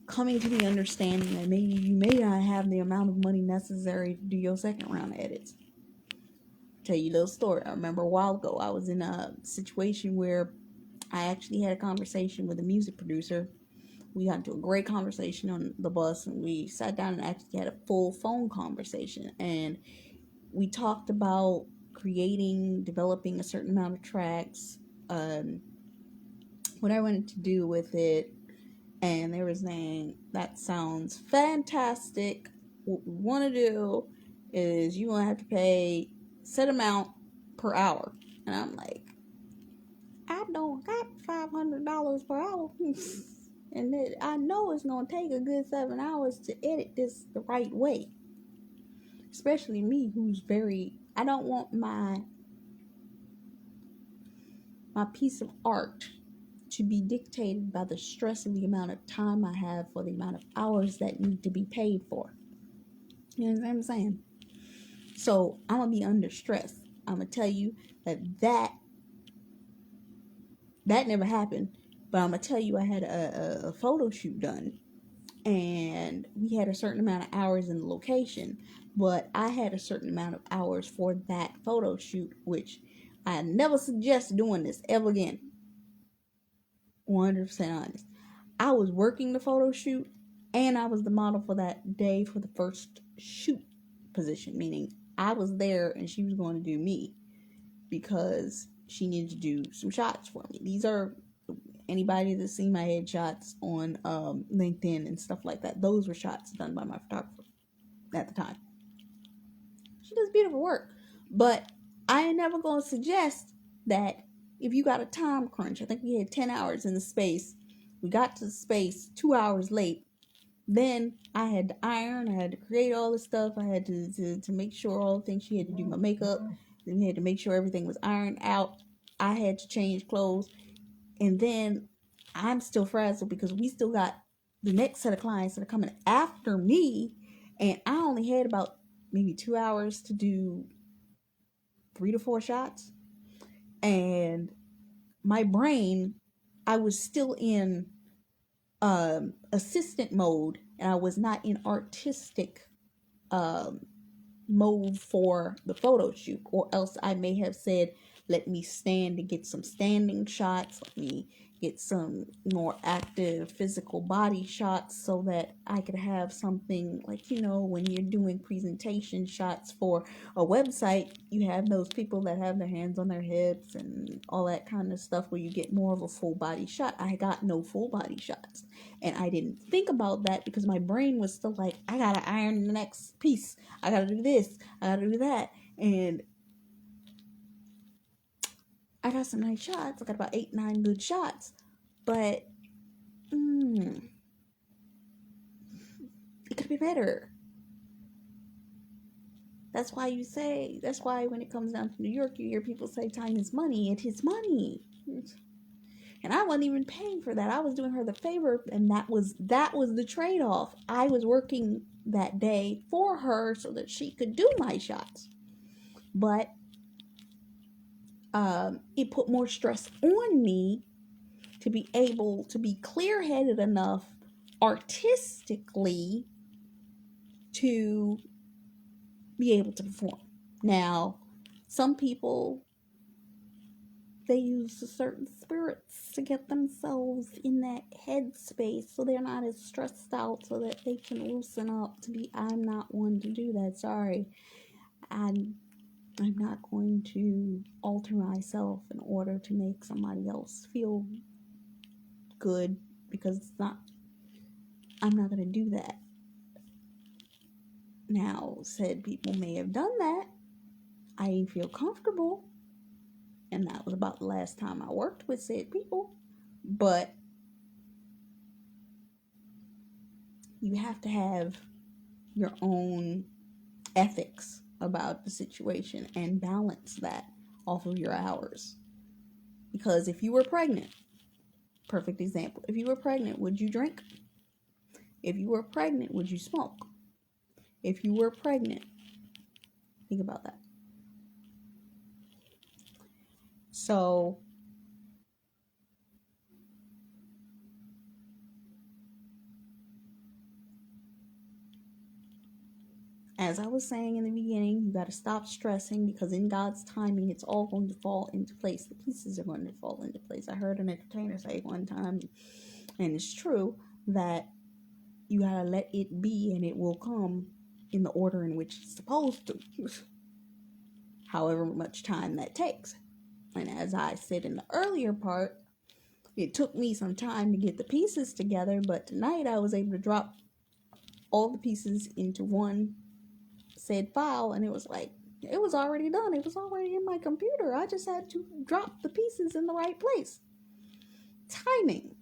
Coming to the understanding that maybe you may not have the amount of money necessary to do your second round of edits. Tell you a little story. I remember a while ago I was in a situation where I actually had a conversation with a music producer. We got into a great conversation on the bus, and we sat down and actually had a full phone conversation. And we talked about developing a certain amount of tracks, what I wanted to do with it. And they were saying, that sounds fantastic. What we want to do is you want to have to pay set amount per hour. And I'm like, I don't got $500 per hour. And I know it's going to take a good 7 hours to edit this the right way. Especially me, who's I don't want my piece of art to be dictated by the stress of the amount of time I have for the amount of hours that need to be paid for. You know what I'm saying? So I'm going to be under stress. I'm going to tell you that never happened. But I'm going to tell you I had a photo shoot done. And we had a certain amount of hours in the location. But I had a certain amount of hours for that photo shoot, which I never suggest doing this ever again. 100% honest. I was working the photo shoot and I was the model for that day for the first shoot position, meaning I was there and she was going to do me because she needed to do some shots for me. These are anybody that's seen my headshots on LinkedIn and stuff like that. Those were shots done by my photographer at the time. She does beautiful work, but I ain't never going to suggest that if you got a time crunch. I think we had 10 hours in the space. We got to the space 2 hours late. Then I had to iron. I had to create all this stuff. I had to make sure all the things. She had to do my makeup. Then we had to make sure everything was ironed out. I had to change clothes. And then I'm still frazzled because we still got the next set of clients that are coming after me. And I only had about maybe 2 hours to do 3 to 4 shots. And my brain, I was still in assistant mode, and I was not in artistic mode for the photo shoot, or else I may have said, let me stand and get some standing shots, let me get some more active physical body shots so that I could have something like, when you're doing presentation shots for a website, you have those people that have their hands on their hips and all that kind of stuff where you get more of a full body shot. I got no full body shots, and I didn't think about that because my brain was still like, I gotta iron the next piece, I gotta do this, I gotta do that. And I got some nice shots. I got about 8-9 good shots. But it could be better. That's why when it comes down to New York, you hear people say time is money. It is money. And I wasn't even paying for that. I was doing her the favor, and that was the trade-off. I was working that day for her so that she could do my shots. But it put more stress on me to be able to be clear-headed enough artistically to be able to perform. Now, some people they use certain spirits to get themselves in that headspace so they're not as stressed out so that they can loosen up to be. I'm not one to do that. Sorry. I'm not going to alter myself in order to make somebody else feel good because it's not, I'm not going to do that. Now, said people may have done that. I didn't feel comfortable. And that was about the last time I worked with said people. But you have to have your own ethics about the situation and balance that off of your hours. Because if you were pregnant, perfect example, if you were pregnant, would you drink? If you were pregnant, would you smoke? If you were pregnant, think about that. So, as I was saying in the beginning, you got to stop stressing because in God's timing, it's all going to fall into place. The pieces are going to fall into place. I heard an entertainer say one time, and it's true, that you got to let it be and it will come in the order in which it's supposed to, however much time that takes. And as I said in the earlier part, it took me some time to get the pieces together, but tonight I was able to drop all the pieces into one said file, and it was like, it was already done. It was already in my computer. I just had to drop the pieces in the right place. Timing.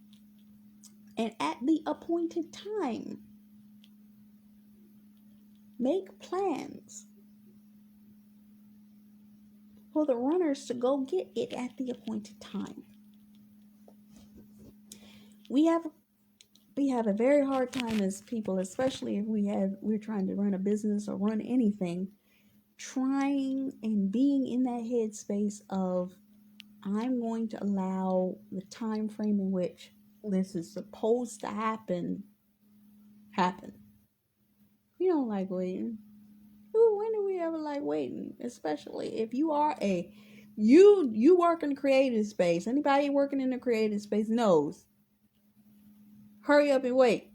And at the appointed time, make plans for the runners to go get it at the appointed time. We have a very hard time as people, especially if we're trying to run a business or run anything, trying and being in that headspace of, I'm going to allow the time frame in which this is supposed to happen. We don't like waiting. When do we ever like waiting? Especially if you are you work in the creative space. Anybody working in the creative space knows. Hurry up and wait.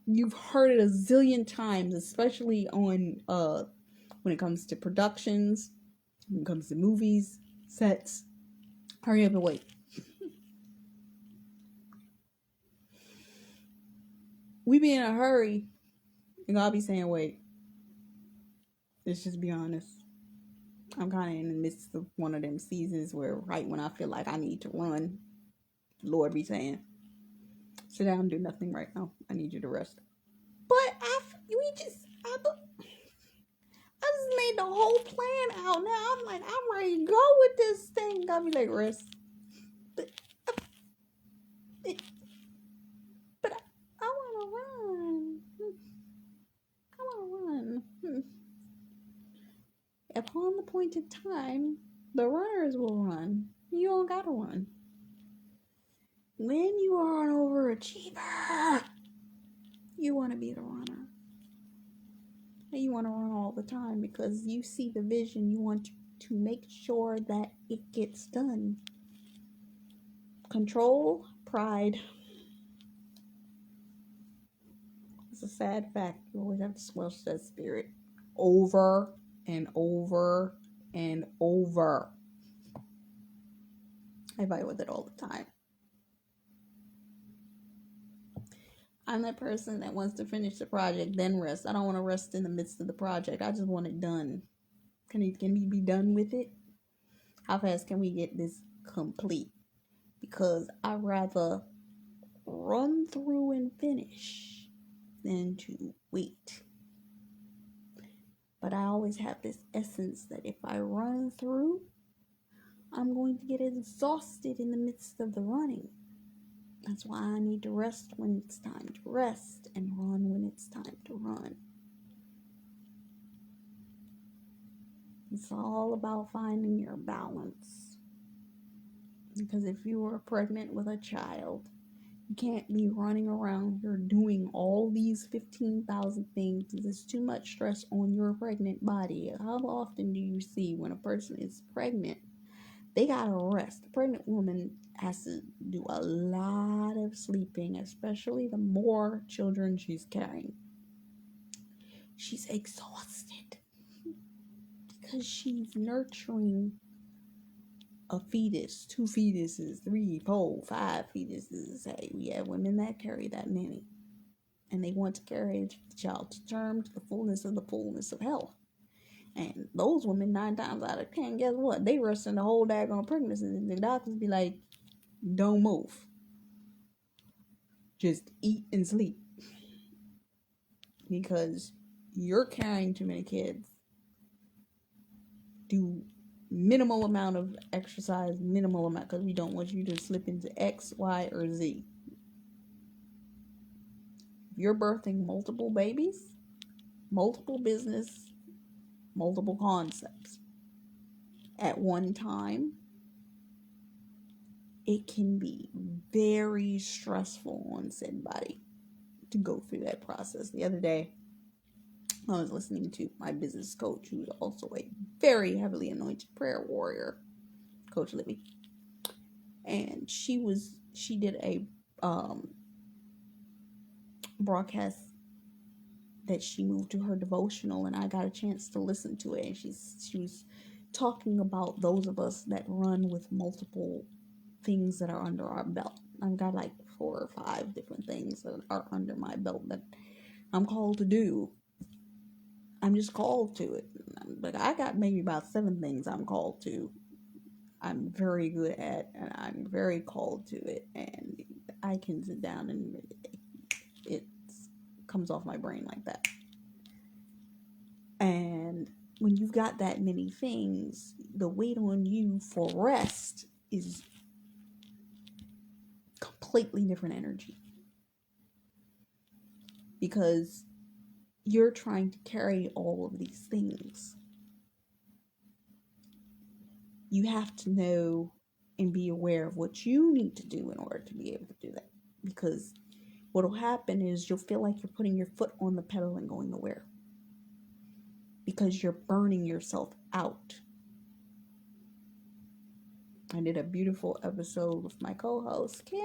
You've heard it a zillion times, especially on when it comes to productions, when it comes to movies, sets. Hurry up and wait. We be in a hurry, and God be saying, wait. Let's just be honest. I'm kind of in the midst of one of them seasons where right when I feel like I need to run, the Lord be saying, sit down and do nothing right now. I need you to rest. But I just made the whole plan out. Now I'm like, I'm ready to go with this thing. God be like, rest. But I want to run. I want to run. Upon the appointed time, the runners will run. You don't gotta run. When you are an overachiever, you want to be the runner. And you want to run all the time because you see the vision. You want to make sure that it gets done. Control, pride. It's a sad fact. You always have to squelch that spirit over and over and over. I fight with it all the time. I'm that person that wants to finish the project, then rest. I don't want to rest in the midst of the project. I just want it done. Can we be done with it? How fast can we get this complete? Because I'd rather run through and finish than to wait. But I always have this essence that if I run through, I'm going to get exhausted in the midst of the running. That's why I need to rest when it's time to rest and run when it's time to run. It's all about finding your balance. Because if you are pregnant with a child, you can't be running around here doing all these 15,000 things. There's too much stress on your pregnant body. How often do you see when a person is pregnant, They gotta rest. The pregnant woman has to do a lot of sleeping, especially the more children she's carrying. She's exhausted because she's nurturing a fetus, 2 fetuses, 3, 4, 5 fetuses. Hey, we have women that carry that many. And they want to carry the child to term to the fullness of health. And those women, 9 times out of 10, guess what? They resting the whole daggone pregnancy. And the doctors be like, don't move. Just eat and sleep. Because you're carrying too many kids. Do minimal amount of exercise, minimal amount, because we don't want you to slip into X, Y, or Z. If you're birthing multiple babies, multiple business, multiple concepts at one time, it can be very stressful on said body to go through that process. The other day, I was listening to my business coach, who's also a very heavily anointed prayer warrior, Coach Libby, and she did a broadcast that she moved to her devotional, and I got a chance to listen to it. And she was talking about those of us that run with multiple things that are under our belt. I've got like 4 or 5 different things that are under my belt that I'm called to do. I'm just called to it. But I got maybe about 7 things I'm called to. I'm very good at, and I'm very called to it. And I can sit down and it comes off my brain like that. And when you've got that many things, the weight on you for rest is completely different energy. Because you're trying to carry all of these things. You have to know and be aware of what you need to do in order to be able to do that. Because what will happen is you'll feel like you're putting your foot on the pedal and going nowhere. Because you're burning yourself out. I did a beautiful episode with my co-host, Kimberly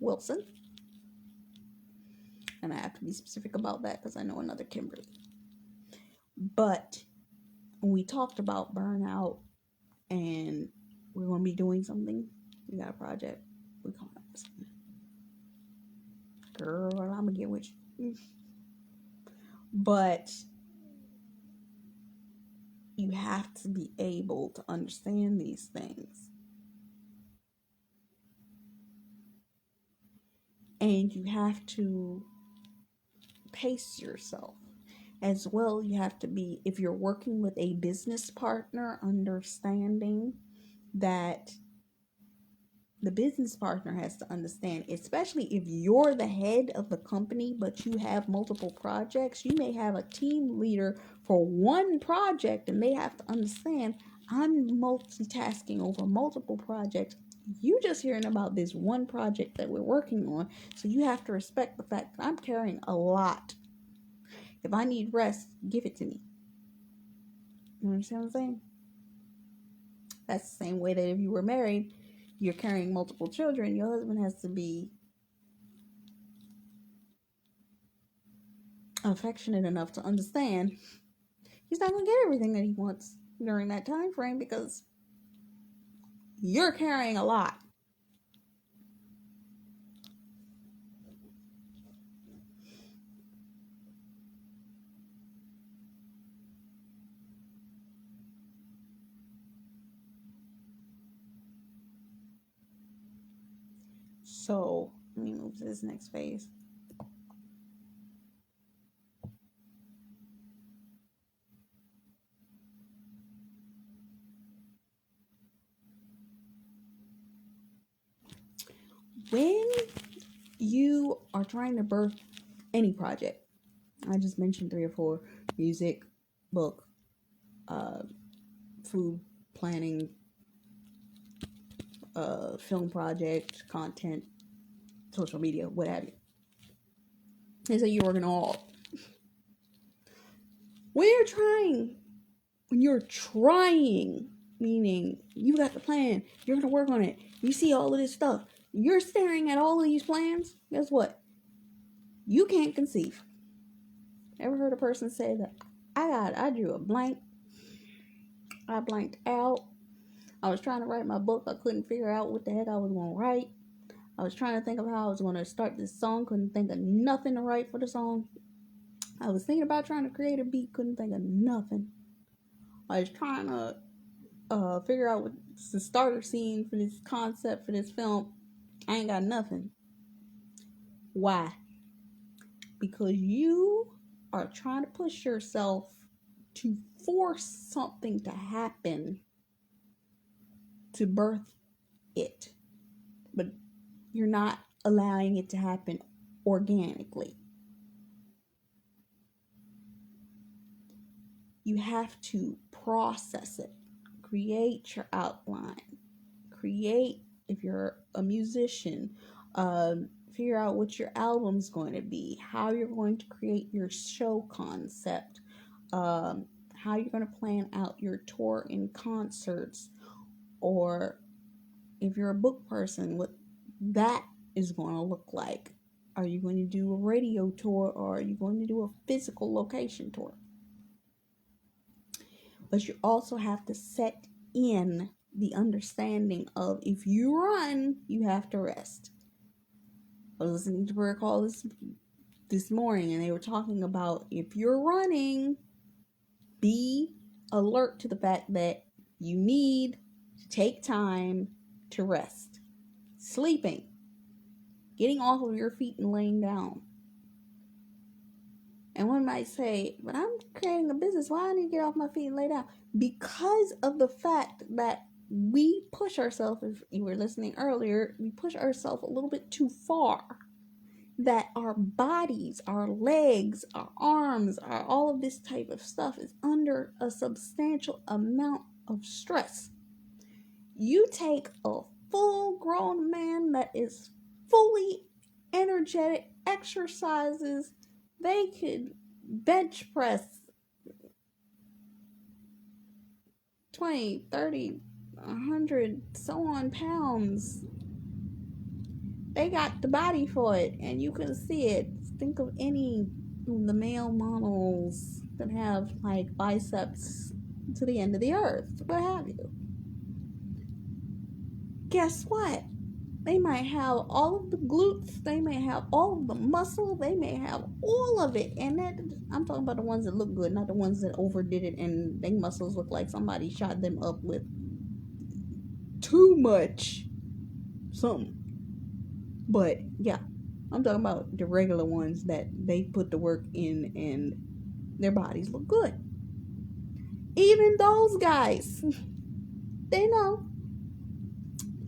Wilson. And I have to be specific about that because I know another Kimberly. But when we talked about burnout and we're going to be doing something, we got a project, we're coming up with something. Girl, I'm going to get with you. But you have to be able to understand these things. And you have to pace yourself. As well, you have to be, if you're working with a business partner, understanding that the business partner has to understand, especially if you're the head of the company, but you have multiple projects. You may have a team leader for one project, and they have to understand, I'm multitasking over multiple projects. You just hearing about this one project that we're working on, so you have to respect the fact that I'm carrying a lot. If I need rest, give it to me. You understand what I'm saying? That's the same way that if you were married, you're carrying multiple children, your husband has to be affectionate enough to understand he's not going to get everything that he wants during that time frame because you're carrying a lot. So let me move to this next phase. When you are trying to birth any project, I just mentioned 3 or 4: music, book, food planning, film project, content, social media, what have you. They say you're working all. When you're trying when you're trying, meaning you got the plan, you're going to work on it, you see all of this stuff, you're staring at all of these plans, guess what? You can't conceive. Ever heard a person say that I drew a blank, I blanked out, I was trying to write my book, I couldn't figure out what the heck I was going to write, I was trying to think of how I was going to start this song, couldn't think of nothing to write for the song, I was thinking about trying to create a beat, couldn't think of nothing, I was trying to figure out what's the starter scene for this concept for this film. I ain't got nothing. Why? Because you are trying to push yourself to force something to happen to birth it, but you're not allowing it to happen organically. You have to process it, create your outline, create, if you're a musician, figure out what your album's going to be, how you're going to create your show concept, how you're going to plan out your tour and concerts, or if you're a book person, what that is going to look like. Are you going to do a radio tour, or are you going to do a physical location tour? But you also have to set in the understanding of, if you run, you have to rest. I was listening to prayer call this morning, and they were talking about, if you're running, be alert to the fact that you need to take time to rest. Sleeping, getting off of your feet and laying down. And one might say, but I'm creating a business, why do I need to get off my feet and lay down? Because of the fact that we push ourselves, if you were listening earlier, we push ourselves a little bit too far. That our bodies, our legs, our arms, all of this type of stuff is under a substantial amount of stress. You take a full-grown man that is fully energetic, exercises, they could bench press 20, 30, 100, so on pounds. They got the body for it, and you can see it. Think of any of the male models that have like biceps to the end of the earth, what have you. Guess what? They might have all of the glutes, they may have all of the muscle, they may have all of it. And that, I'm talking about the ones that look good, not the ones that overdid it and their muscles look like somebody shot them up with too much something. But yeah, I'm talking about the regular ones that they put the work in and their bodies look good. Even those guys, they know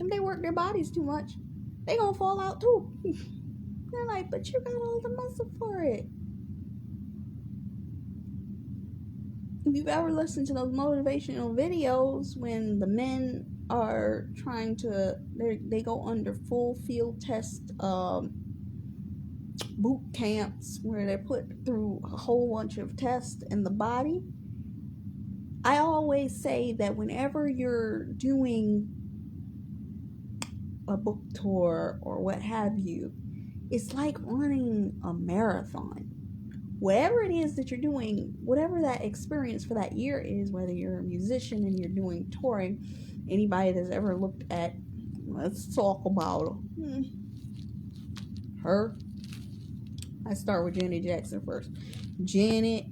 if they work their bodies too much, they gonna fall out too. They're like, but you got all the muscle for it. If you've ever listened to those motivational videos when the men are trying to, they go under full field test boot camps where they're put through a whole bunch of tests in the body, I always say that whenever you're doing a book tour or what have you, it's like running a marathon. Whatever it is that you're doing, whatever that experience for that year is, whether you're a musician and you're doing touring, anybody that's ever looked at, let's talk about her. I start with Janet Jackson first. Janet,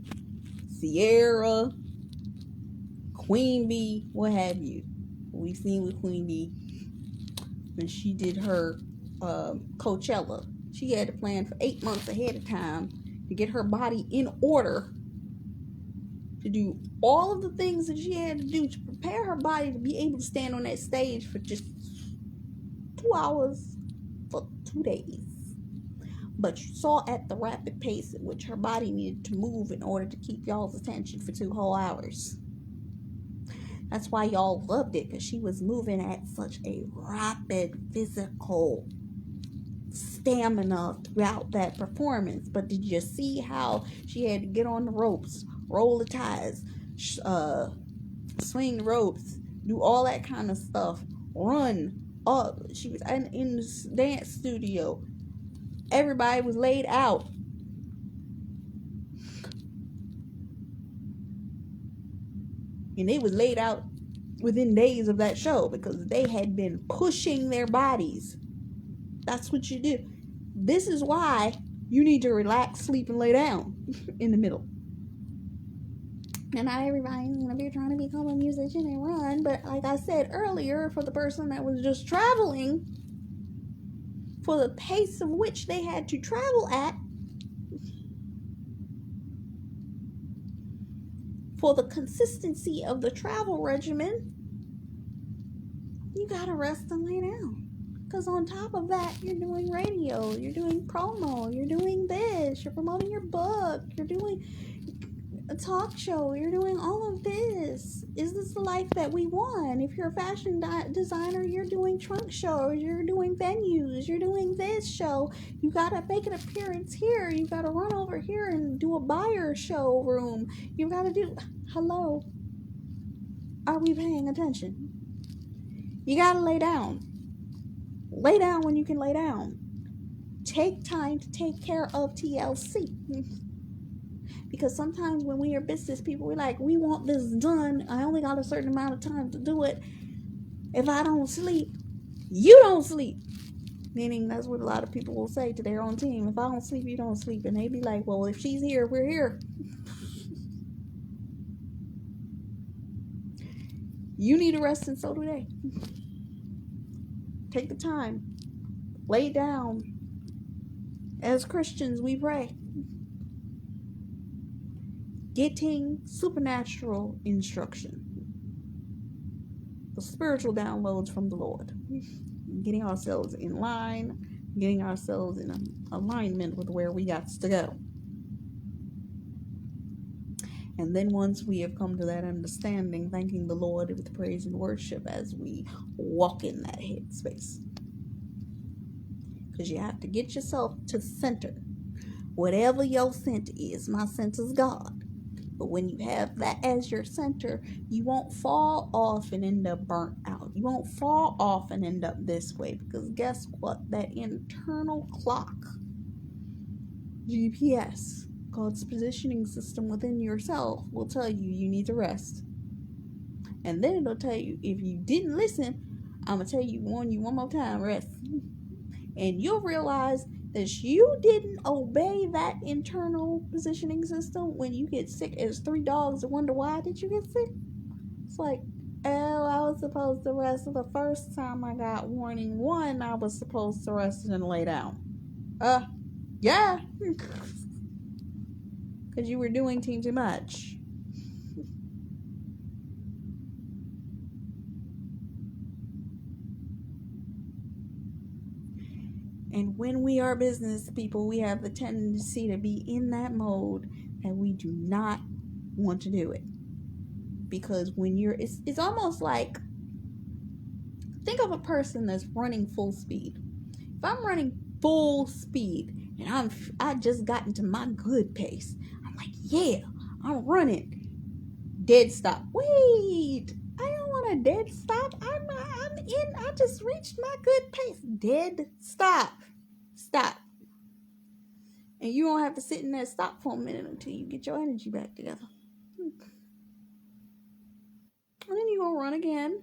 Sierra, Queen Bee, what have you. We've seen with Queen Bee when she did her Coachella. She had to plan for 8 months ahead of time to get her body in order to do all of the things that she had to do to prepare her body to be able to stand on that stage for just 2 hours for 2 days. But you saw at the rapid pace at which her body needed to move in order to keep y'all's attention for 2 whole hours. That's why y'all loved it, because she was moving at such a rapid physical stamina throughout that performance. But did you see how she had to get on the ropes, roll the ties, swing ropes, do all that kind of stuff, run. She was in the dance studio. Everybody was laid out. And they was laid out within days of that show because they had been pushing their bodies. That's what you do. This is why you need to relax, sleep, and lay down in the middle. And not everybody's going to be trying to become a musician and run, but like I said earlier, for the person that was just traveling, for the pace of which they had to travel at, for the consistency of the travel regimen, you gotta rest and lay down. Because on top of that, you're doing radio, you're doing promo, you're doing this, you're promoting your book, you're doing a talk show, you're doing all of this. Is this the life that we want? If you're a fashion designer, you're doing trunk shows, you're doing venues, you're doing this show. You gotta make an appearance here, you gotta run over here and do a buyer showroom. You gotta do, hello, are we paying attention? You gotta lay down. Lay down when you can lay down. Take time to take care of TLC. Because sometimes when we are business people, we're like, we want this done. I only got a certain amount of time to do it. If I don't sleep, you don't sleep. Meaning that's what a lot of people will say to their own team. If I don't sleep, you don't sleep. And they be like, well, if she's here, we're here. You need a rest and so do they. Take the time. Lay down. As Christians, we pray. Getting supernatural instruction. The spiritual downloads from the Lord. Getting ourselves in line. Getting ourselves in alignment with where we got to go. And then once we have come to that understanding, thanking the Lord with praise and worship as we walk in that headspace. Because you have to get yourself to center. Whatever your center is, my center is God. But when you have that as your center, you won't fall off and end up burnt out. You won't fall off and end up this way. Because guess what? That internal clock, GPS, God's positioning system within yourself, will tell you you need to rest. And then it'll tell you, if you didn't listen, I'm going to tell you, warn you one more time, rest. And you'll realize that you didn't obey that internal positioning system. When you get sick as three dogs and wonder why did you get sick? It's like, oh, I was supposed to rest the first time I got warning 1. I was supposed to rest and lay down. Yeah. Because you were doing too much. And when we are business people, we have the tendency to be in that mode that we do not want to do it. Because when you're, it's almost like, think of a person that's running full speed. If I'm running full speed and I just got into my good pace, I'm like, yeah, I'm running. Dead stop. Wait, I don't want a dead stop. I just reached my good pace. Dead stop. Stop. And you don't have to sit in that stop for a minute until you get your energy back together. And then you're going to run again.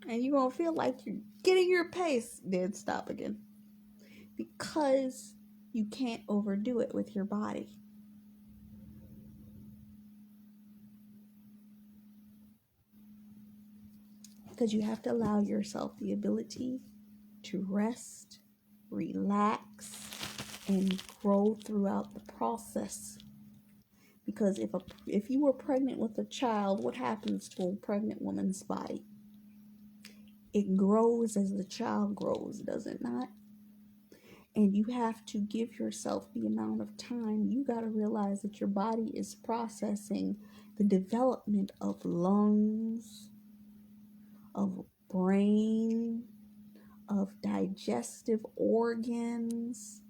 And you're going to feel like you're getting your pace. Dead stop again. Because you can't overdo it with your body. Because you have to allow yourself the ability to rest, relax, and grow throughout the process. Because if you were pregnant with a child, what happens to a pregnant woman's body? It grows as the child grows, does it not? And you have to give yourself the amount of time. You got to realize that your body is processing the development of lungs, of brain, of digestive organs,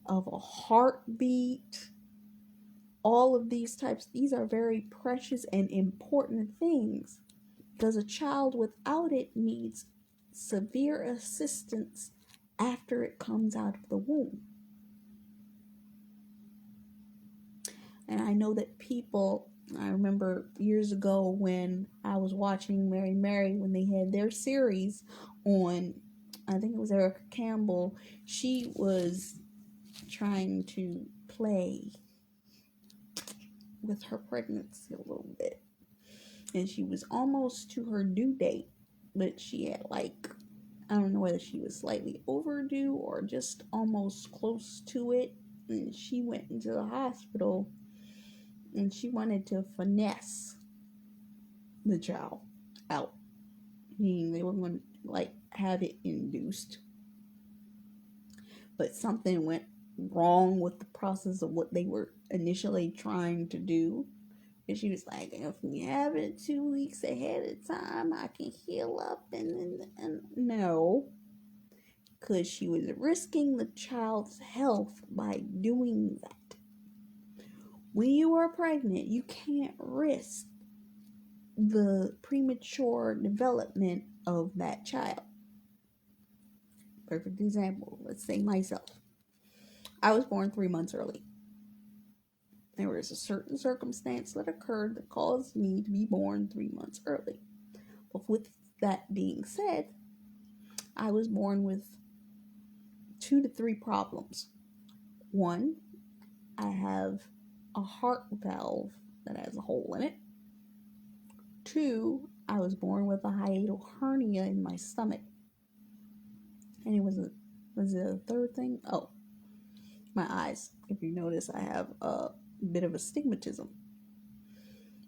of a heartbeat, All of these are very precious and important things, because a child without it needs severe assistance after it comes out of the womb. And I know that I remember years ago when I was watching Mary when they had their series on, I think it was Erica Campbell. She was trying to play with her pregnancy a little bit. And she was almost to her due date, but she had I don't know whether she was slightly overdue or just almost close to it. And she went into the hospital and she wanted to finesse the child out, meaning they were going to have it induced, but something went wrong with the process of what they were initially trying to do. And she was like, if we have it 2 weeks ahead of time, I can heal up. And no, because she was risking the child's health by doing that. When you are pregnant, you can't risk the premature development of that child. Perfect example. Let's say myself. I was born 3 months early. There was a certain circumstance that occurred that caused me to be born 3 months early. But with that being said, I was born with 2 to 3 problems. One, I have a heart valve that has a hole in it. 2, I was born with a hiatal hernia in my stomach. And it was a third thing? Oh, my eyes. If you notice, I have a bit of astigmatism.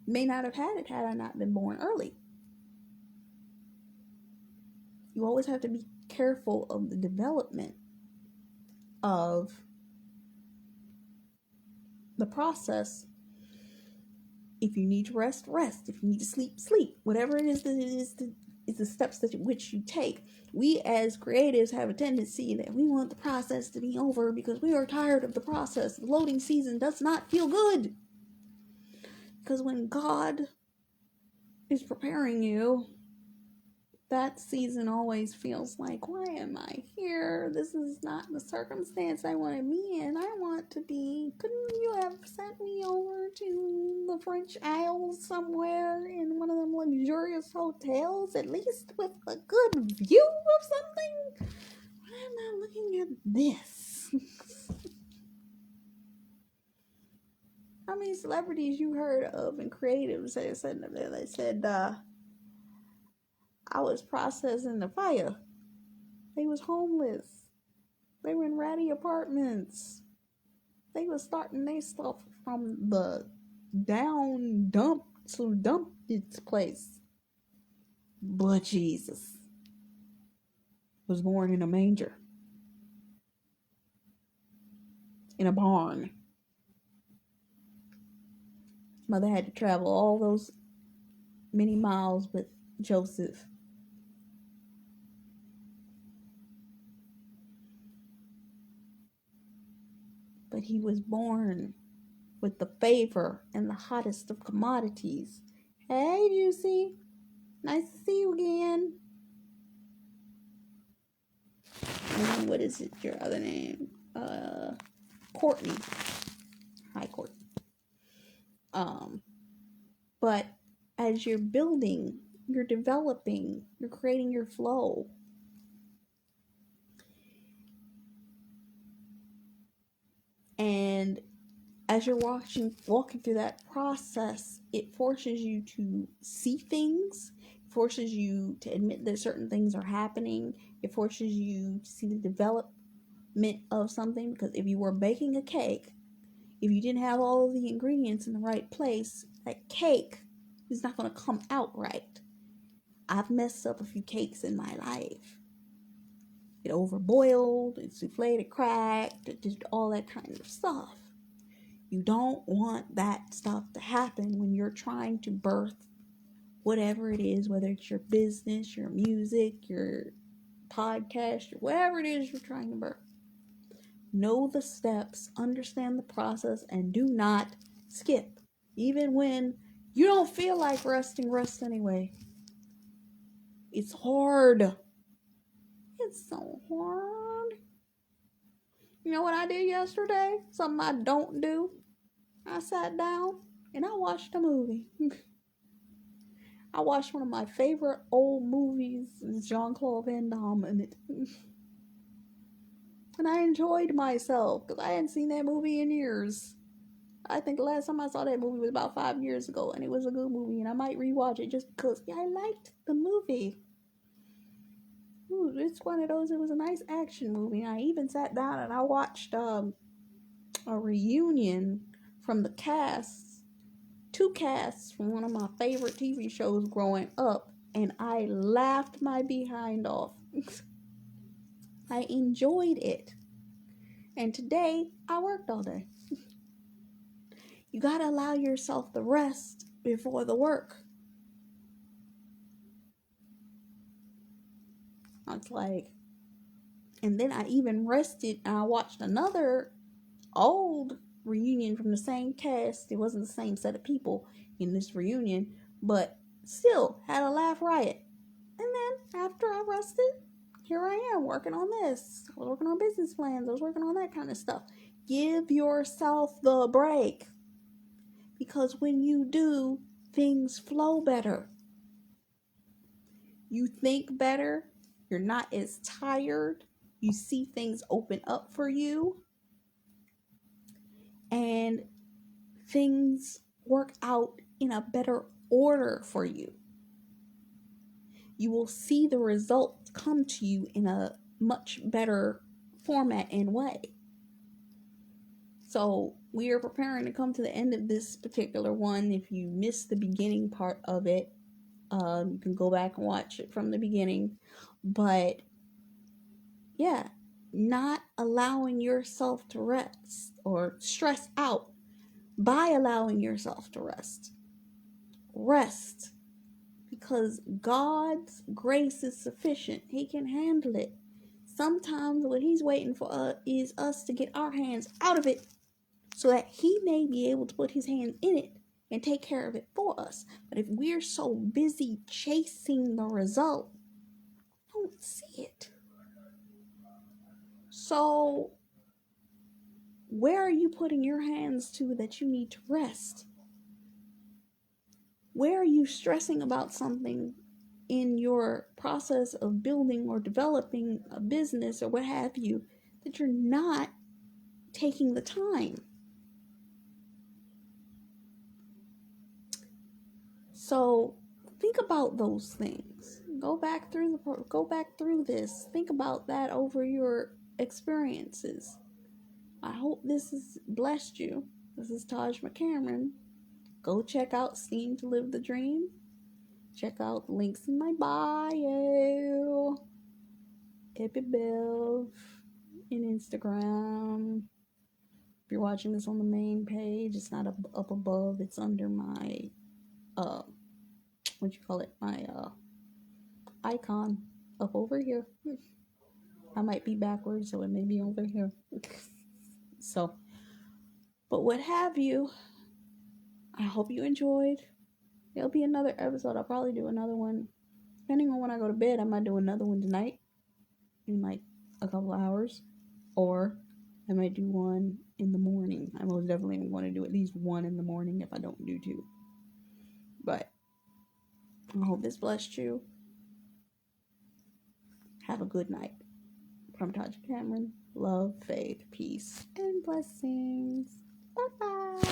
May not have had it had I not been born early. You always have to be careful of the development of the process. If you need to rest, rest. If you need to sleep, sleep. Whatever it is that it is the steps that which you take. We as creatives have a tendency that we want the process to be over because we are tired of the process. The loading season does not feel good. Because when God is preparing you, that season always feels like, why am I here? This is not the circumstance I want to be in. I want to be, couldn't you have sent me over to the French Isles somewhere in one of them luxurious hotels, at least with a good view of something? Why am I looking at this? How many celebrities you heard of and creatives that said, I was processing the fire. They was homeless. They were in ratty apartments. They was starting their stuff from the dump its place. But Jesus was born in a manger. In a barn. Mother had to travel all those many miles with Joseph. But he was born with the favor and the hottest of commodities. Hey, Juicy. Nice to see you again. And what is it, your other name? Courtney. Hi, Courtney. But as you're building, you're developing, you're creating your flow. And as you're walking through that process, it forces you to see things, it forces you to admit that certain things are happening, it forces you to see the development of something. Because if you were baking a cake, if you didn't have all of the ingredients in the right place, that cake is not going to come out right. I've messed up a few cakes in my life. It overboiled, it souffled, it cracked, it did all that kind of stuff. You don't want that stuff to happen when you're trying to birth whatever it is, whether it's your business, your music, your podcast, whatever it is you're trying to birth. Know the steps, understand the process, and do not Skip. Even when you don't feel like resting, rest anyway. It's hard. It's so hard. You know what I did yesterday? Something I don't do. I sat down and I watched a movie. I watched one of my favorite old movies, Jean-Claude Van Damme in it. And I enjoyed myself because I hadn't seen that movie in years. I think the last time I saw that movie was about 5 years ago, and it was a good movie, and I might rewatch it just because I liked the movie. Ooh, it's one of those, it was a nice action movie. And I even sat down and I watched a reunion from the cast, two casts from one of my favorite TV shows growing up, and I laughed my behind off. I enjoyed it. And today, I worked all day. You gotta allow yourself the rest before the work. It's like, and then I even rested and I watched another old reunion from the same cast. It wasn't the same set of people in this reunion, but still had a laugh riot. And then after I rested, here I am working on this. I was working on business plans. I was working on that kind of stuff. Give yourself the break. Because when you do, things flow better. You think better. You're not as tired. You see things open up for you. And things work out in a better order for you. You will see the results come to you in a much better format and way. So we are preparing to come to the end of this particular one. If you missed the beginning part of it, you can go back and watch it from the beginning. But yeah, not allowing yourself to rest or stress out by allowing yourself to rest. Rest. Because God's grace is sufficient. He can handle it. Sometimes what he's waiting for is us to get our hands out of it so that he may be able to put his hands in it and take care of it for us. But if we're so busy chasing the result, we don't see it. So where are you putting your hands to that you need to rest? Where are you stressing about something in your process of building or developing a business or what have you that you're not taking the time? So think about those things. Go back through this. Think about that over your experiences. I hope this has blessed you. This is Taj McCameron. Go check out Steam to Live the Dream. Check out the links in my bio. EpiBev in Instagram. If you're watching this on the main page, it's not up above. It's under my my icon up over here. I might be backwards, so it may be over here. So, but what have you, I hope you enjoyed. There'll be another episode. I'll probably do another one. Depending on when I go to bed, I might do another one tonight in like a couple hours. Or I might do one in the morning. I most definitely want to do at least one in the morning if I don't do two. But I hope this blessed you. Have a good night. From Taj Cameron, love, faith, peace, and blessings. Bye-bye.